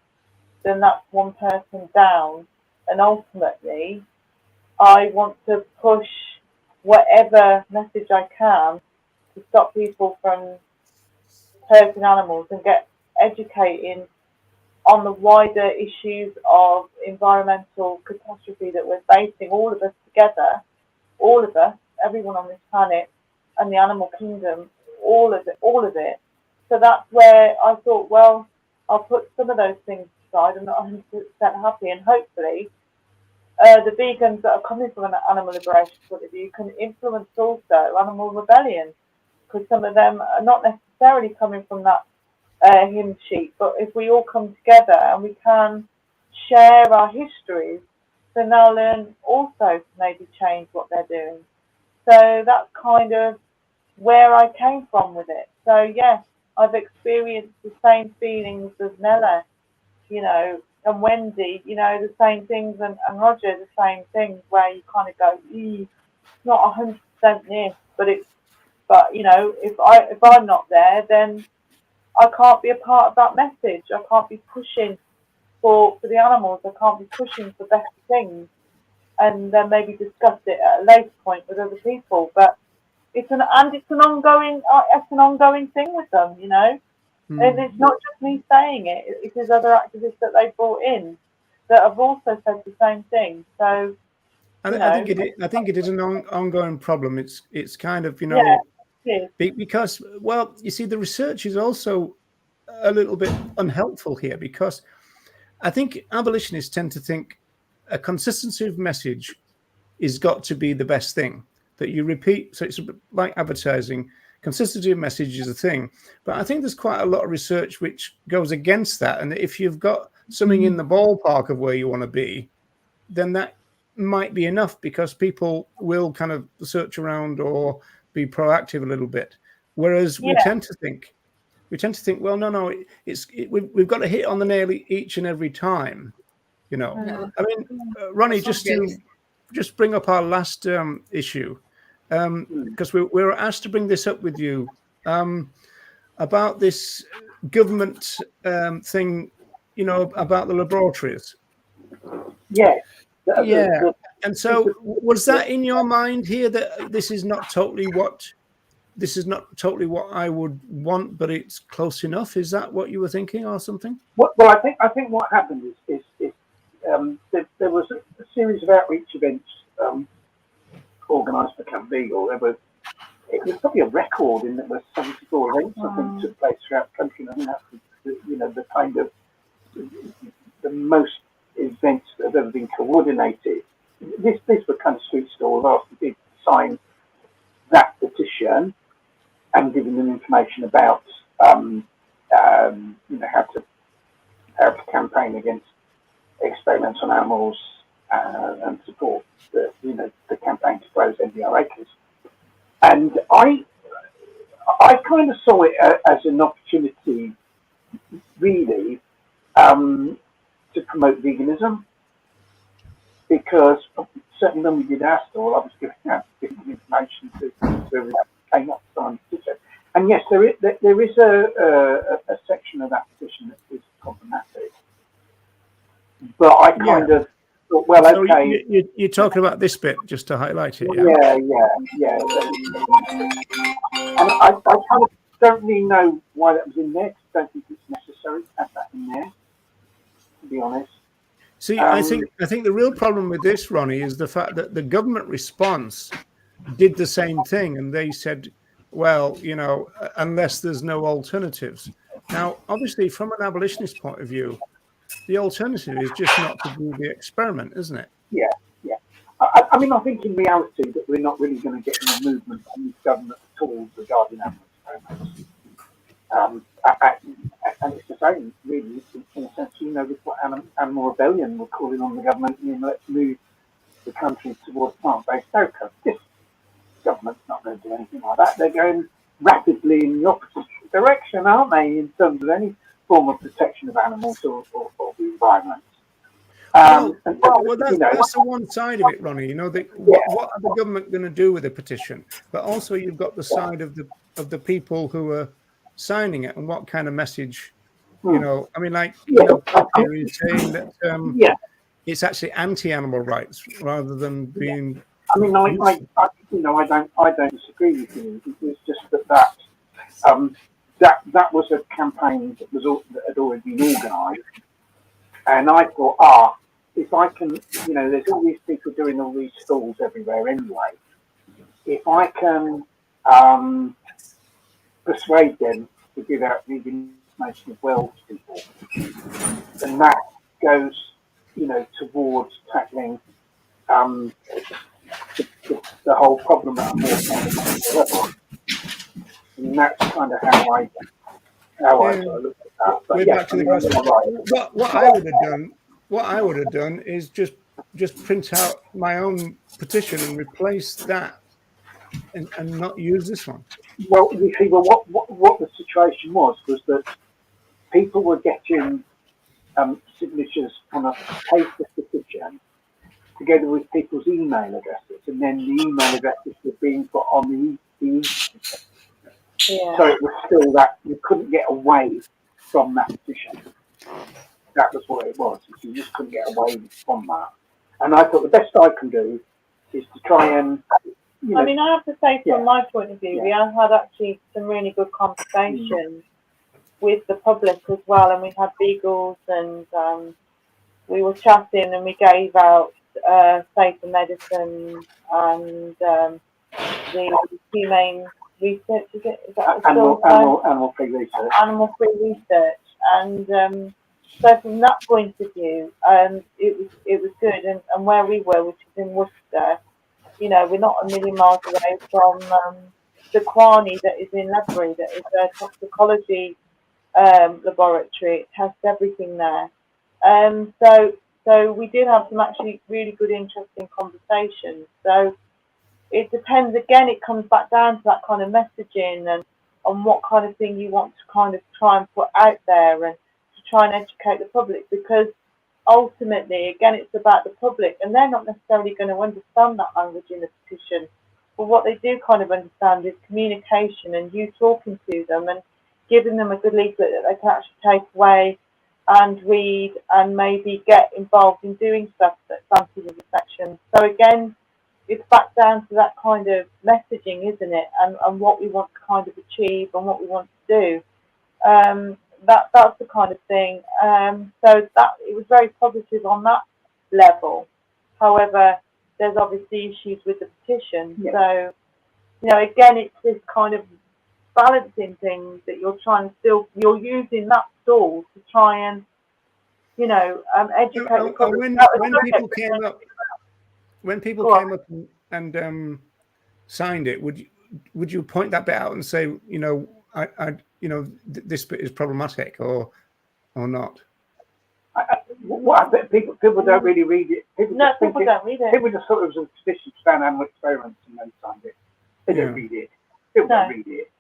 then that's one person down, and ultimately I want to push whatever message I can to stop people from hurting animals and get educating on the wider issues of environmental catastrophe that we're facing, all of us together, all of us, everyone on this planet, and the animal kingdom, all of it. So that's where I thought, well, I'll put some of those things aside. I'm not 100% happy, and hopefully the vegans that are coming from an animal liberation point of view can influence also animal rebellion, because some of them are not necessarily coming from that hymn sheet, but if we all come together and we can share our histories, then they'll learn also to maybe change what they're doing. So that's kind of where I came from with it. So yes, I've experienced the same feelings as Nella, and Wendy, the same things, and Roger, the same things, where you kind of go, it's not 100% this, but if I'm not there, then I can't be a part of that message. I can't be pushing for the animals. I can't be pushing for better things, and then maybe discuss it at a later point with other people. But it's an ongoing thing with them, And it's not just me saying it. It is other activists that they brought in that have also said the same thing. So I think it is an ongoing problem. It's kind of because, well, you see, the research is also a little bit unhelpful here, because I think abolitionists tend to think a consistency of message is got to be the best thing that you repeat. So it's like advertising. Consistency of message is a thing, but I think there's quite a lot of research which goes against that. And if you've got something in the ballpark of where you want to be, then that might be enough, because people will kind of search around or be proactive a little bit. Whereas we tend to think, well, no, we've got to hit on the nail each and every time, I mean, Ronnie, just bring up our last issue, because we were asked to bring this up with you about this government thing, about the laboratories. Yes. Yeah. And so, was that in your mind here, that this is not totally what I would want, but it's close enough? Is that what you were thinking, or something? Well, I think what happened is there was a series of outreach events organised for Camp Beagle. It was probably a record in that there were 74 events I think took place throughout the country. I think that's the kind of the most events that have ever been coordinated. This were kind of street stalls asking people to sign that petition and giving them information about how to campaign against experiments on animals and support the campaign to close NVR acres. And I kind of saw it as an opportunity, really, to promote veganism, because certainly when we did our stall, I was giving out information to whoever came up to petition. And yes, there is a section of that petition that is problematic. But I kind of thought, well, So okay. you're talking about this bit just to highlight it, Yeah. And I kind of don't really know why that was in there. 'Cause I don't think it's necessary to have that in there, to be honest. See, I think the real problem with this, Ronnie, is the fact that the government response did the same thing, and they said, well, unless there's no alternatives. Now, obviously, from an abolitionist point of view, the alternative is just not to do the experiment, isn't it? Yeah. I mean, I think in reality that we're not really going to get any movement on this government at all regarding animal experiments. And it's the same, really, in a sense, with what Animal Rebellion were calling on the government, let's move the country towards plant-based outcomes. This government's not going to do anything like that. They're going rapidly in the opposite direction, aren't they, in terms of any form of protection of animals or the environment. Well, that's the one side of it, Ronnie. What are the government going to do with a petition? But also, you've got the side of the people who are signing it, and what kind of message. I mean, Popper is saying that it's actually anti-animal rights rather than being. I mean, I don't disagree with you. It's just that was a campaign that had already been organised, and I thought, if I can, there's all these people doing all these stalls everywhere anyway. If I can persuade them to give out vegan information as well to people, then that goes, towards tackling the whole problem at a more fundamental level. And that's kind of how I sort of look at that. But we're back to the question. What I would have done is just print out my own petition and replace that, and not use this one. Well, you see, what the situation was that people were getting signatures on a paper petition together with people's email addresses, and then the email addresses were being put on the so it was still that you couldn't get away from that petition. That was what it was. You just couldn't get away from that. And I thought the best I can do is to try and. I mean, I have to say, from my point of view, we have had actually some really good conversations with the public as well, and we've had Beagles, and we were chatting, and we gave out safer medicine and the humane research. Is that animal-free research? Animal-free research, and so from that point of view, it was good, and where we were, which is in Worcester. We're not a million miles away from the Quani that is in Ledbury, that is a toxicology laboratory. It tests everything there. So we did have some actually really good, interesting conversations. So it depends. Again, it comes back down to that kind of messaging and on what kind of thing you want to kind of try and put out there and to try and educate the public, because ultimately, again, it's about the public, and they're not necessarily going to understand that language in the petition. But what they do kind of understand is communication and you talking to them and giving them a good leaflet that they can actually take away and read and maybe get involved in doing stuff that's anti-vivisection. So again, it's back down to that kind of messaging, isn't it? And what we want to kind of achieve and what we want to do. That's the kind of thing. So that it was very positive on that level. However, there's obviously issues with the petition. Yeah. So, again, it's this kind of balancing things that you're trying to you're using that stall to try and, educate the public. When people came up and signed it, would you point that bit out and say, this bit is problematic or not? People don't really read it. People don't read it. People just thought it was a petition to ban animal experiments and then signed it. They don't read it. People don't read it.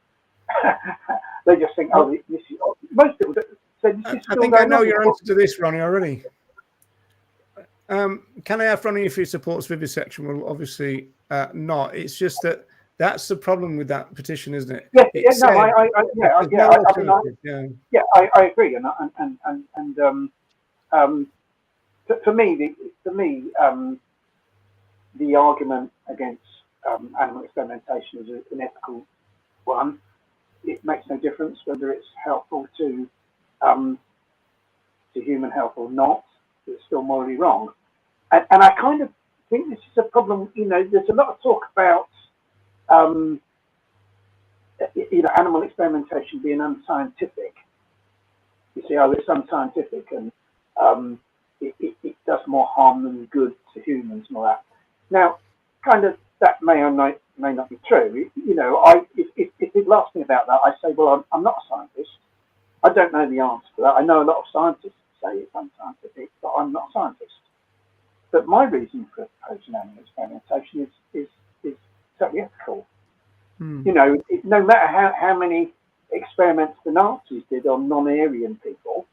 They just think, this is. Most people don't. So I think I know your answer to this, Ronnie, already. Can I ask Ronnie if he supports vivisection? Well, obviously not. It's just that's the problem with that petition, isn't it? I agree, and for me, the argument against animal experimentation is an ethical one. It makes no difference whether it's helpful to human health or not. It's still morally wrong. And I kind of think this is a problem. There's a lot of talk about animal experimentation being unscientific. You see, it's unscientific and it does more harm than good to humans and all that. Now, kind of that may or may not be true. If people ask me about that, I say, well, I'm not a scientist. I don't know the answer to that. I know a lot of scientists say it's unscientific, but I'm not a scientist. But my reason for opposing animal experimentation is totally ethical. No matter how many experiments the Nazis did on non-Aryan people,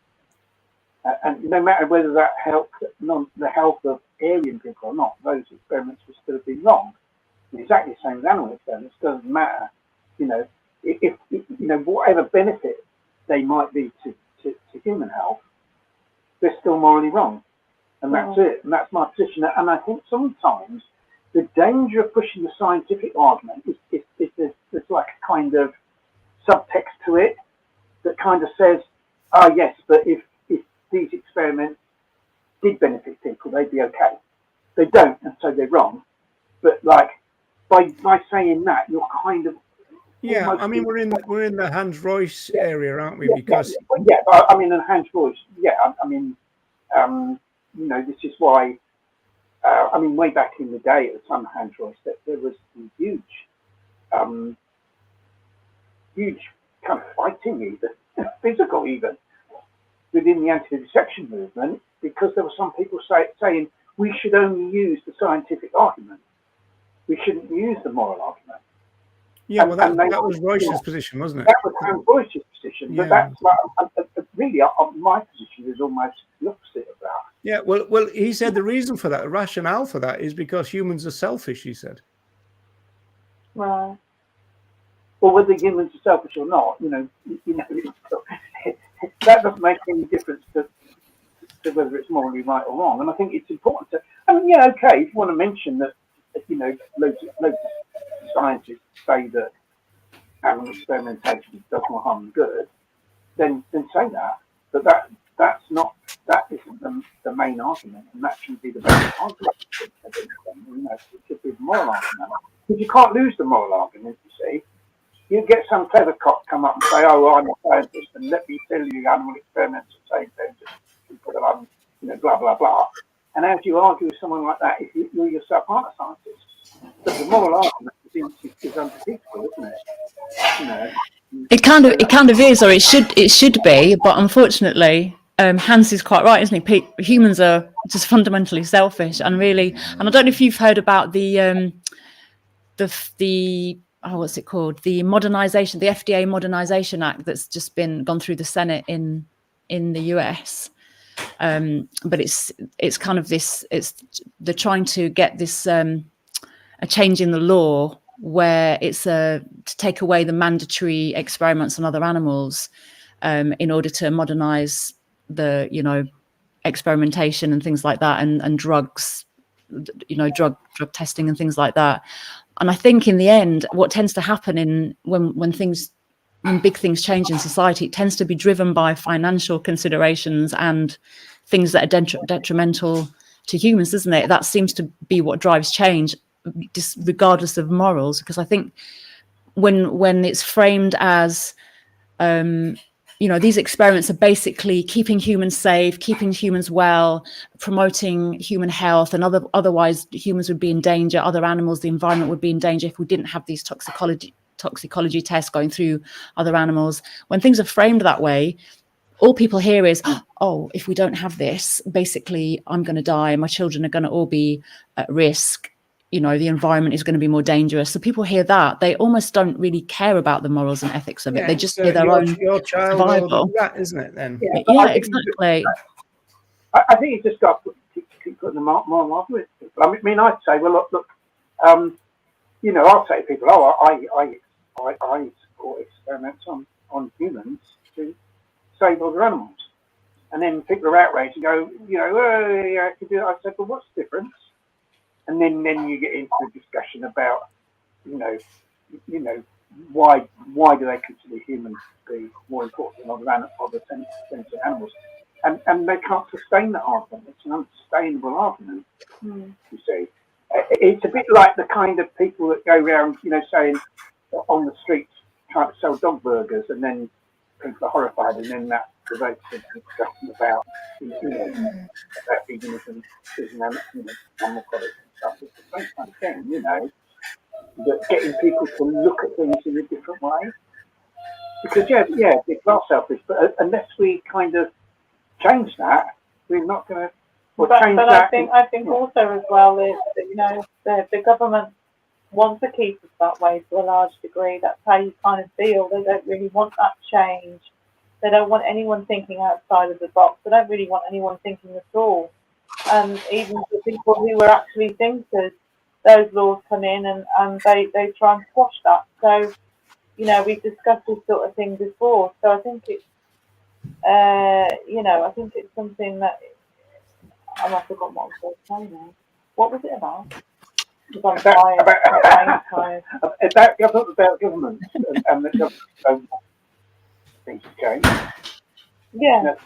and no matter whether that helped the health of Aryan people or not, those experiments would still have been wrong. Exactly the same as animal experiments. Doesn't matter. If whatever benefit they might be to human health, they're still morally wrong. And that's it. And that's my position. And I think sometimes the danger of pushing the scientific argument is there's like a kind of subtext to it that kind of says, yes, but if these experiments did benefit people, they'd be okay. They don't, and so they're wrong. But like by saying that, you're kind of I mean, we're in the Hans Royce area, aren't we? Because I mean, in Hans Royce, I mean, this is why. I mean, way back in the day, at the time of Hans Royce, there was huge kind of fighting, even physical, even within the anti-vivisection movement, because there were some people saying we should only use the scientific argument. We shouldn't use the moral argument. Yeah, well, that was Royce's position, wasn't it? That was Hans Royce's position, but that's really my position is almost the opposite of that. Yeah, well, he said the reason for that, the rationale for that, is because humans are selfish. He said. Right. Well, whether humans are selfish or not, that doesn't make any difference to whether it's morally right or wrong. And I think it's important to. I mean, okay, if you want to mention that, loads of scientists say that animal experimentation does more harm than good, then say that. But that isn't the main argument, and that shouldn't be the main argument. It should be the moral argument. Because you can't lose the moral argument, you see. You get some clever cop come up and say, I'm a scientist, and let me tell you animal experiments are saying blah, blah, blah. And how do you argue with someone like that if you yourself aren't a scientist? But the moral argument is undefeatable, isn't it? It kind of is, or it should be, but unfortunately, Hans is quite right, isn't he? Humans are just fundamentally selfish, and I don't know if you've heard about the what's it called? The modernization, the FDA Modernization Act that's just gone through the Senate in the US. But it's kind of this. They're trying to get this a change in the law where it's to take away the mandatory experiments on other animals in order to modernize the experimentation and things like that, and drugs, drug testing and things like that. And I think in the end, what tends to happen when big things change in society, it tends to be driven by financial considerations and things that are detrimental to humans, doesn't it? That seems to be what drives change, regardless of morals. Because I think when it's framed as, these experiments are basically keeping humans safe, keeping humans well, promoting human health, and otherwise humans would be in danger, other animals, the environment would be in danger if we didn't have these toxicology tests going through other animals. When things are framed that way, all people hear is, if we don't have this, basically I'm going to die, my children are going to all be at risk, the environment is going to be more dangerous. So people hear that, they almost don't really care about the morals and ethics of it. They just hear their own survival. That, isn't it, then? Yeah, exactly. I think you just got to keep putting the moral argument. I mean, I'd say, well, look, I'll say to people, I support experiments on humans to save other animals. And then people are outraged and go, oh, yeah, I could do that. I said, well, what's the difference? And then you get into a discussion about, why do they consider humans to be more important than other sentient animals? And they can't sustain that argument. It's an unsustainable argument. You see, it's a bit like the kind of people that go around, saying on the streets trying to sell dog burgers, and then people are horrified, and then that provokes a discussion about, about veganism, animal products and stuff. It's the same kind of thing, but getting people to look at things in a different way. Because people are selfish, but unless we kind of change that, we're not going to. But I think also as well is that the government wants to keep us that way to a large degree. That's how you kind of feel. They don't really want that change. They don't want anyone thinking outside of the box. They don't really want anyone thinking at all. And even for people who are actually thinkers, those laws come in and they try and squash that. So, we've discussed this sort of thing before. So I think it's, I think it's something that, I forgot what I was going to say now. What was it about? About government and the government things change. Yeah, that's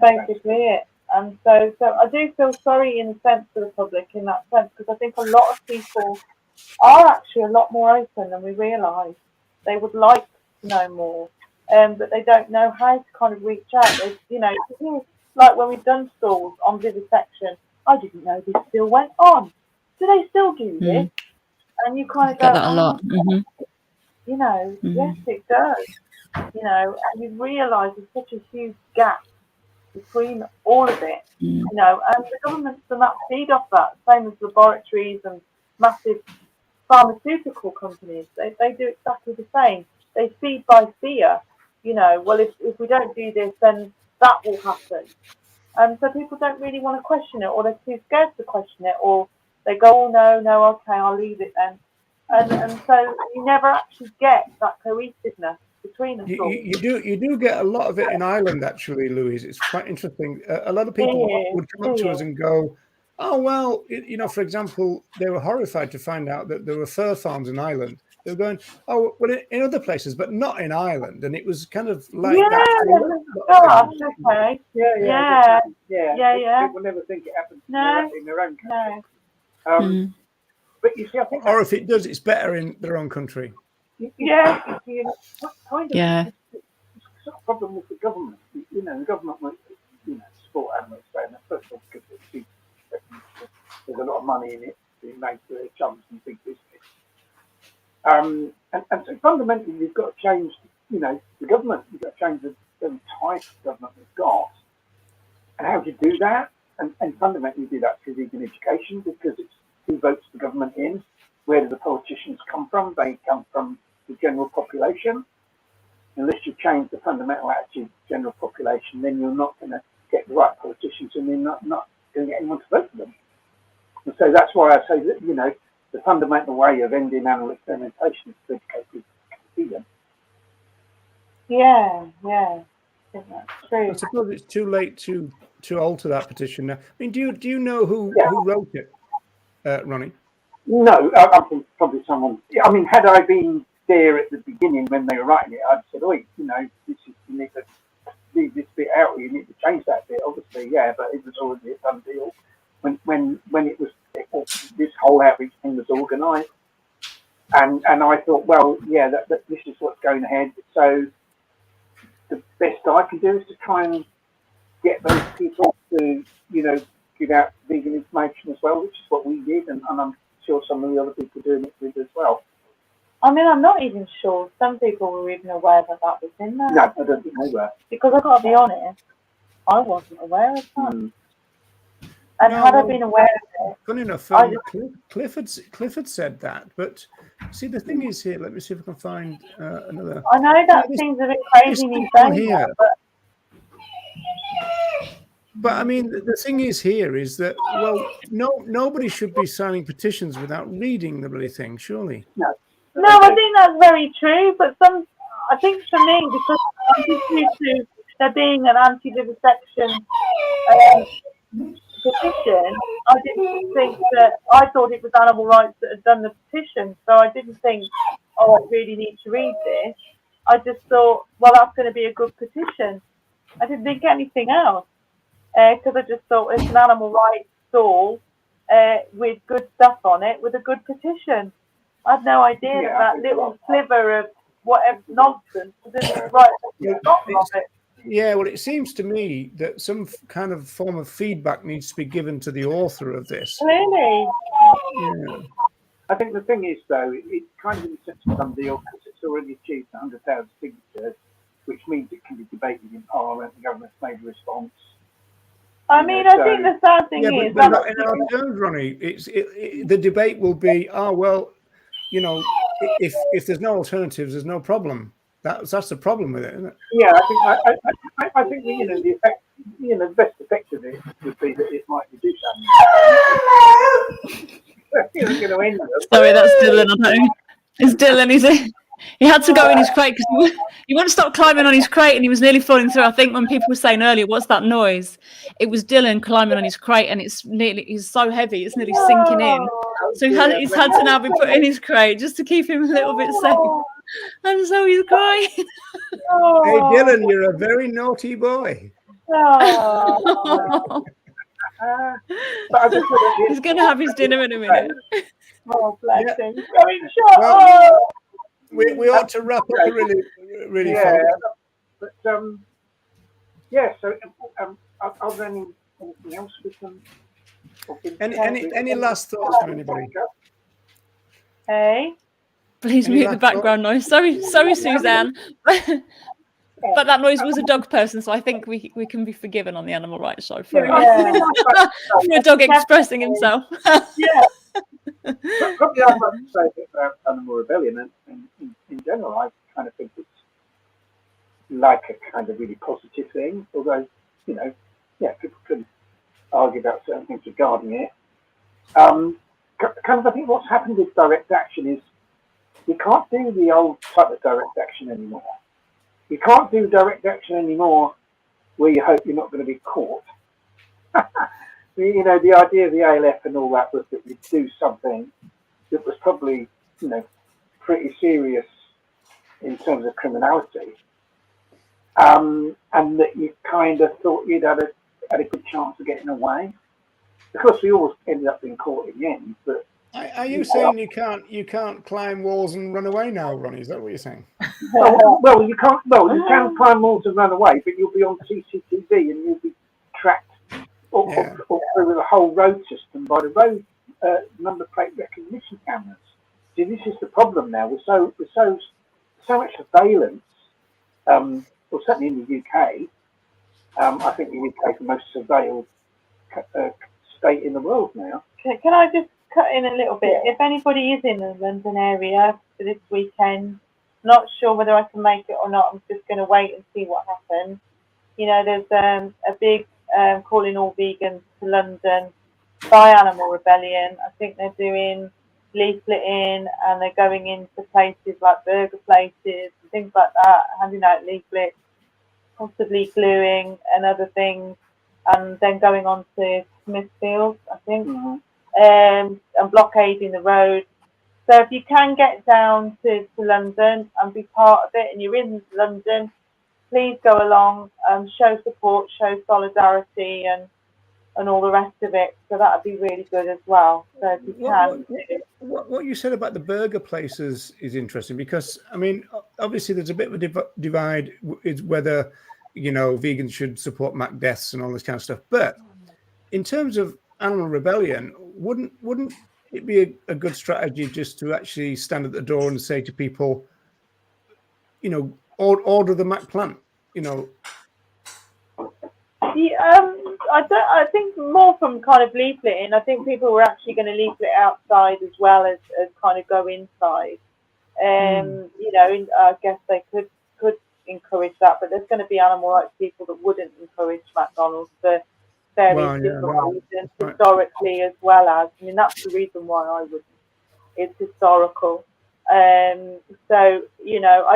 basically it. And so I do feel sorry in a sense for the public in that sense, because I think a lot of people are actually a lot more open than we realise. They would like to know more, but they don't know how to kind of reach out. Like when we've done stalls on vivisection, I didn't know this still went on. Do they still do this? And you kind of get that a lot. Yes, it does. And you realise there's such a huge gap between all of it, and the government's done that feed off that, same as laboratories and massive pharmaceutical companies. They do exactly the same. They feed by fear. Well, if we don't do this, then that will happen. And so people don't really want to question it, or they're too scared to question it, or they go, oh no, okay, I'll leave it then. And so you never actually get that cohesiveness between us all. You do get a lot of it in Ireland, actually, Louise. It's quite interesting. A lot of people would come up to us and go, oh, well, for example, they were horrified to find out that there were fur farms in Ireland. They were going, oh, well, in other places, but not in Ireland. And it was kind of like that. Okay. People never think it happens in their own country. No. But you see, I think, or if it does, it's better in their own country. Yeah. Kind of. It's a problem with the government. The government won't, support animals, and first of all, because there's a lot of money in it being made for their chums and big business. And so fundamentally, you've got to change, the government. You've got to change the type of government we've got. And how do you do that? And fundamentally, you do that through vegan education, because it's who votes the government in. Where do the politicians come from? They come from the general population. Unless you change the fundamental attitude of the general population, then you're not going to get the right politicians, and you're not going to get anyone to vote for them. And so that's why I say that, the fundamental way of ending animal experimentation is to educate people to be them. Yeah. I think that's true. I suppose it's too late to alter that petition now. I mean, do you know who wrote it, Ronnie? No, I'm probably someone. I mean, had I been there at the beginning when they were writing it, I'd said, "Oh, you need to leave this bit out, or you need to change that bit." Obviously, yeah, but it was already a done deal when it was this whole outreach thing was organised, and I thought, well, yeah, that this is what's going ahead. So the best I can do is to try and get those people to, give out vegan information as well, which is what we did, and I'm sure some of the other people doing it with as well. I mean, I'm not even sure some people were even aware that was in there. No, I don't think they were. Because I've got to be honest, I wasn't aware of that. And had I been aware of it... Funny enough, Clifford said that, but see, the thing is here, let me see if I can find another... I know that seems a bit crazy me saying that, But I mean, the thing is here is that, well, nobody should be signing petitions without reading the bloody thing, surely. No, I think that's very true. But I think for me, because I'm just used to there being an anti-vivisection petition, I didn't think that, I thought it was animal rights that had done the petition, so I didn't think, oh, I really need to read this. I just thought, well, that's going to be a good petition. I didn't think anything else, because I just thought it's an animal rights stall with good stuff on it, with a good petition. I had no idea that little sliver of whatever nonsense was in the right at the bottom of it. Yeah, well, it seems to me that some kind of form of feedback needs to be given to the author of this. Clearly. Yeah. I think the thing is, though, it kind of in a sense of some deal because it's already achieved 100,000 signatures, which means it can be debated in Parliament. The government's made a response. I mean, I think the sad thing is, but not in our terms, Ronnie. The debate will be, well, you know, if there's no alternatives, there's no problem. That's the problem with it, isn't it? Yeah, I think the effect, the best effect of it would be that it might reduce animals. Sorry, that's Dylan. I know. It's Dylan. He had to go in his crate because he wouldn't stop climbing on his crate, and he was nearly falling through. I think when people were saying earlier, "What's that noise?" It was Dylan climbing on his crate, and he's so heavy, it's nearly sinking in. So he's had to now be put in his crate just to keep him a little bit safe. And so he's crying. Hey, Dylan, you're a very naughty boy. He's going to have his dinner in a minute. Oh, bless him. Well, we ought to wrap up really fast. But so are there anything else we can? Any last thoughts from anybody? Hey. Please mute the background noise. Sorry, Suzanne. But that noise was a dog person, so I think we can be forgiven on the animal rights show for a dog expressing himself. Yeah. Probably I'd like to say a bit about animal rebellion, and in general, I kind of think it's like a kind of really positive thing. Although, people could argue about certain things regarding it. Kind of, I think what's happened with direct action is you can't do the old type of direct action anymore. You can't do direct action anymore where you hope you're not going to be caught. The idea of the ALF and all that was that you'd do something that was probably, pretty serious in terms of criminality, and that you kind of thought you'd had a good chance of getting away. Of course, we always ended up being caught in the end. But are you saying you can't climb walls and run away now, Ronnie? Is that what you're saying? Well, you can't. Well, you can climb walls and run away, but you'll be on CCTV and you'll be tracked or through the whole road system by the road number plate recognition cameras. See, this is the problem now. We're so much surveillance. Well, certainly in the UK, I think the UK is the most surveilled state in the world now. Can I just cut in a little bit? If anybody is in the London area for this weekend, not sure whether I can make it or not. I'm just going to wait and see what happens. There's a big calling all vegans to London by Animal Rebellion. I think they're doing leafleting and they're going into places like burger places and things like that, handing out leaflets, possibly gluing and other things, and then going on to Smithfield, I think, and blockading the road. So if you can get down to London and be part of it, and you're in London, please go along, show support, show solidarity, and all the rest of it. So that would be really good as well. So if you can. What you said about the burger places is interesting because, obviously there's a bit of a divide is whether, vegans should support Mac deaths and all this kind of stuff. But in terms of Animal Rebellion, wouldn't it be a good strategy just to actually stand at the door and say to people, order the Mac plant, I think more from kind of leafleting. I think people were actually going to leaflet outside as well as kind of go inside. I guess they could encourage that, but there's going to be animal rights people that wouldn't encourage McDonald's for various different reasons, historically as well as. That's the reason why I wouldn't. It's historical. I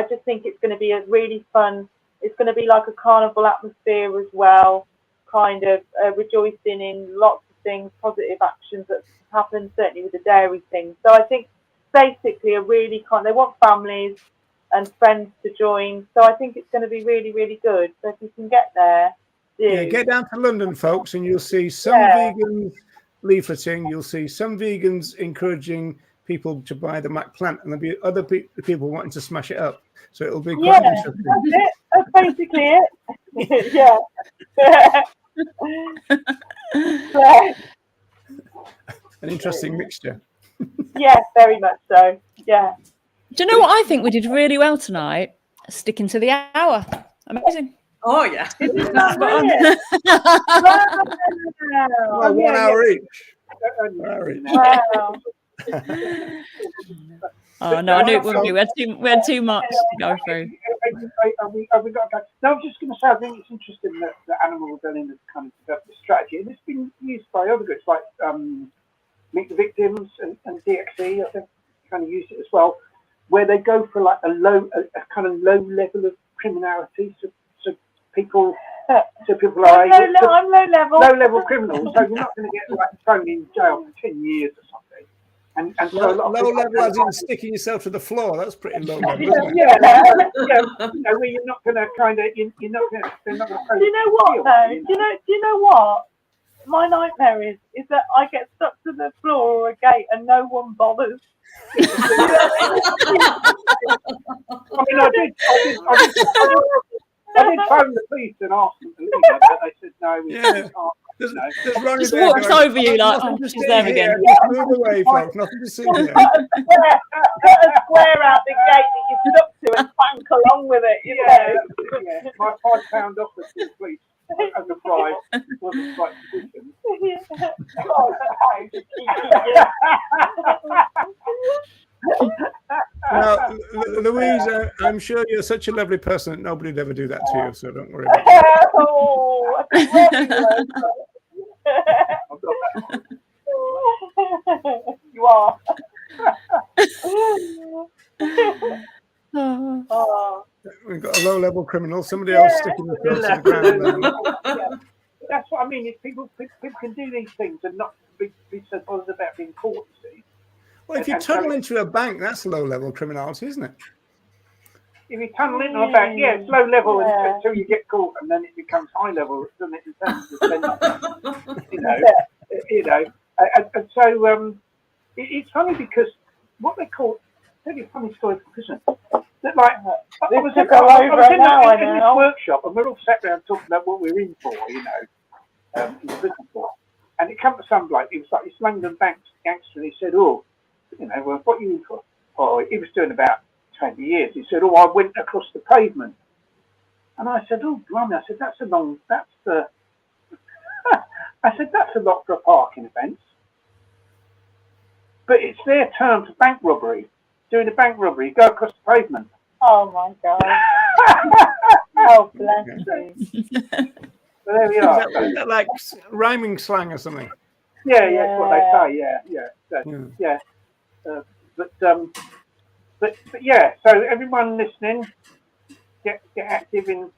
just think it's going to be a really fun it's going to be like a carnival atmosphere as well, kind of rejoicing in lots of things, positive actions that happen, certainly with the dairy thing. So I think basically they want families and friends to join. So I think it's going to be really, really good. So if you can get there, yeah, get down to London, folks, and you'll see some vegans leafleting. You'll see some vegans encouraging people to buy the Mac plant, and there'll be other people wanting to smash it up. So it'll be quite interesting. That's it. That's basically it. Yeah. An interesting mixture. Yeah, very much so. Yeah. Do you know what I think we did really well tonight? Sticking to the hour. Amazing. Oh yeah. Isn't that Well, 1 hour each. 1 hour each. Wow. Oh no, I knew it wouldn't be. We had too much to go through. Have we got to go? No, I was just going to say, I think it's interesting that animal rebellion has kind of developed a strategy, and it's been used by other groups like Meet the Victims and DXE. I think kind of use it as well, where they go for like a kind of low level of criminality. So people are I'm low level criminals. So you're not going to get like thrown in jail for 10 years or something. And so low level as in sticking yourself to the floor. That's pretty low level, isn't it? Yeah, where you're not going to kind of, you're not going to. Do you know what though? Do you know what? My nightmare is that I get stuck to the floor or a gate and no one bothers. I mean, I did phone the police and ask them to leave, but they said no. There's Ronnie Just there walks going, over you like, nothing oh, to she's see there here, again. just move away, folks. Nothing to see here. Put a square out the gate that you're stuck to and bank along with it. You know? My £5 offer to the police as a bribe wasn't quite sufficient. Now, Louise, I'm sure you're such a lovely person that nobody'd ever do that to you, so don't worry about it. Oh, you are. Oh. We've got a low-level criminal, somebody else sticking the throat to the ground. That's what I mean. If people can do these things and not be so bothered about being caught, you see. Well, if you tunnel into a bank, that's low-level criminality, isn't it? If you tunnel into a bank, it's low level until you get caught, and then it becomes high level, doesn't it? In terms of and so it's funny because what they call, tell you a funny story from prison. That like I was in this workshop, and we're all sat around talking about what we're in for, in the prison for. And it came to some bloke. He was like this London gangster, and he said, "Oh, well, what are you in for?" Oh, he was doing about 20 years. He said, "Oh, I went across the pavement." And I said, "Oh, blimey!" I said, "That's a lot for a parking offence." But it's their term for bank robbery. Doing a bank robbery, go across the pavement. Oh my God! Oh, bless you. So there we are. Is that like rhyming slang or something? Yeah, that's what they say. Yeah. But yeah. So everyone listening, get active in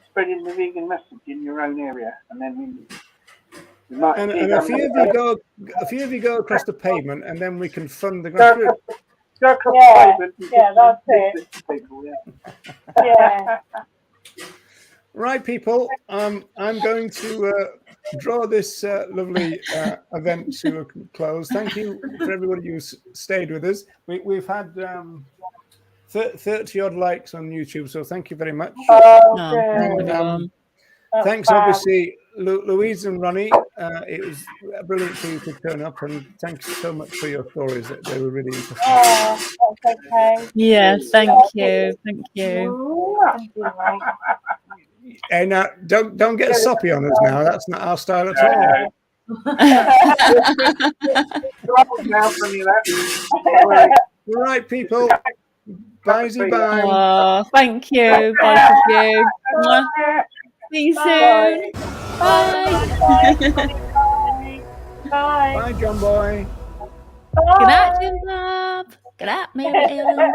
spreading the vegan message in your own area, and then we might. And a few of you go across the pavement, and then we can fund the grassroots. Go across the pavement. That's it. People, Yeah. Right, people. I'm going to draw this lovely event to a close. Thank you for everybody who stayed with us. We've had 30 odd likes on YouTube, so thank you very much. Thanks, obviously, Louise and Ronnie. It was brilliant for you to turn up, and thanks so much for your stories. They were really interesting. Oh, that's okay. Yeah, thank you. Thank you. Hey, now don't get soppy on us now. That's not our style at all. Right, people. Bye. Oh, thank you, both of you. See you soon. Bye. Bye. Bye, John Boy. Good night, Jim Bob. Good night, Mary Ellen.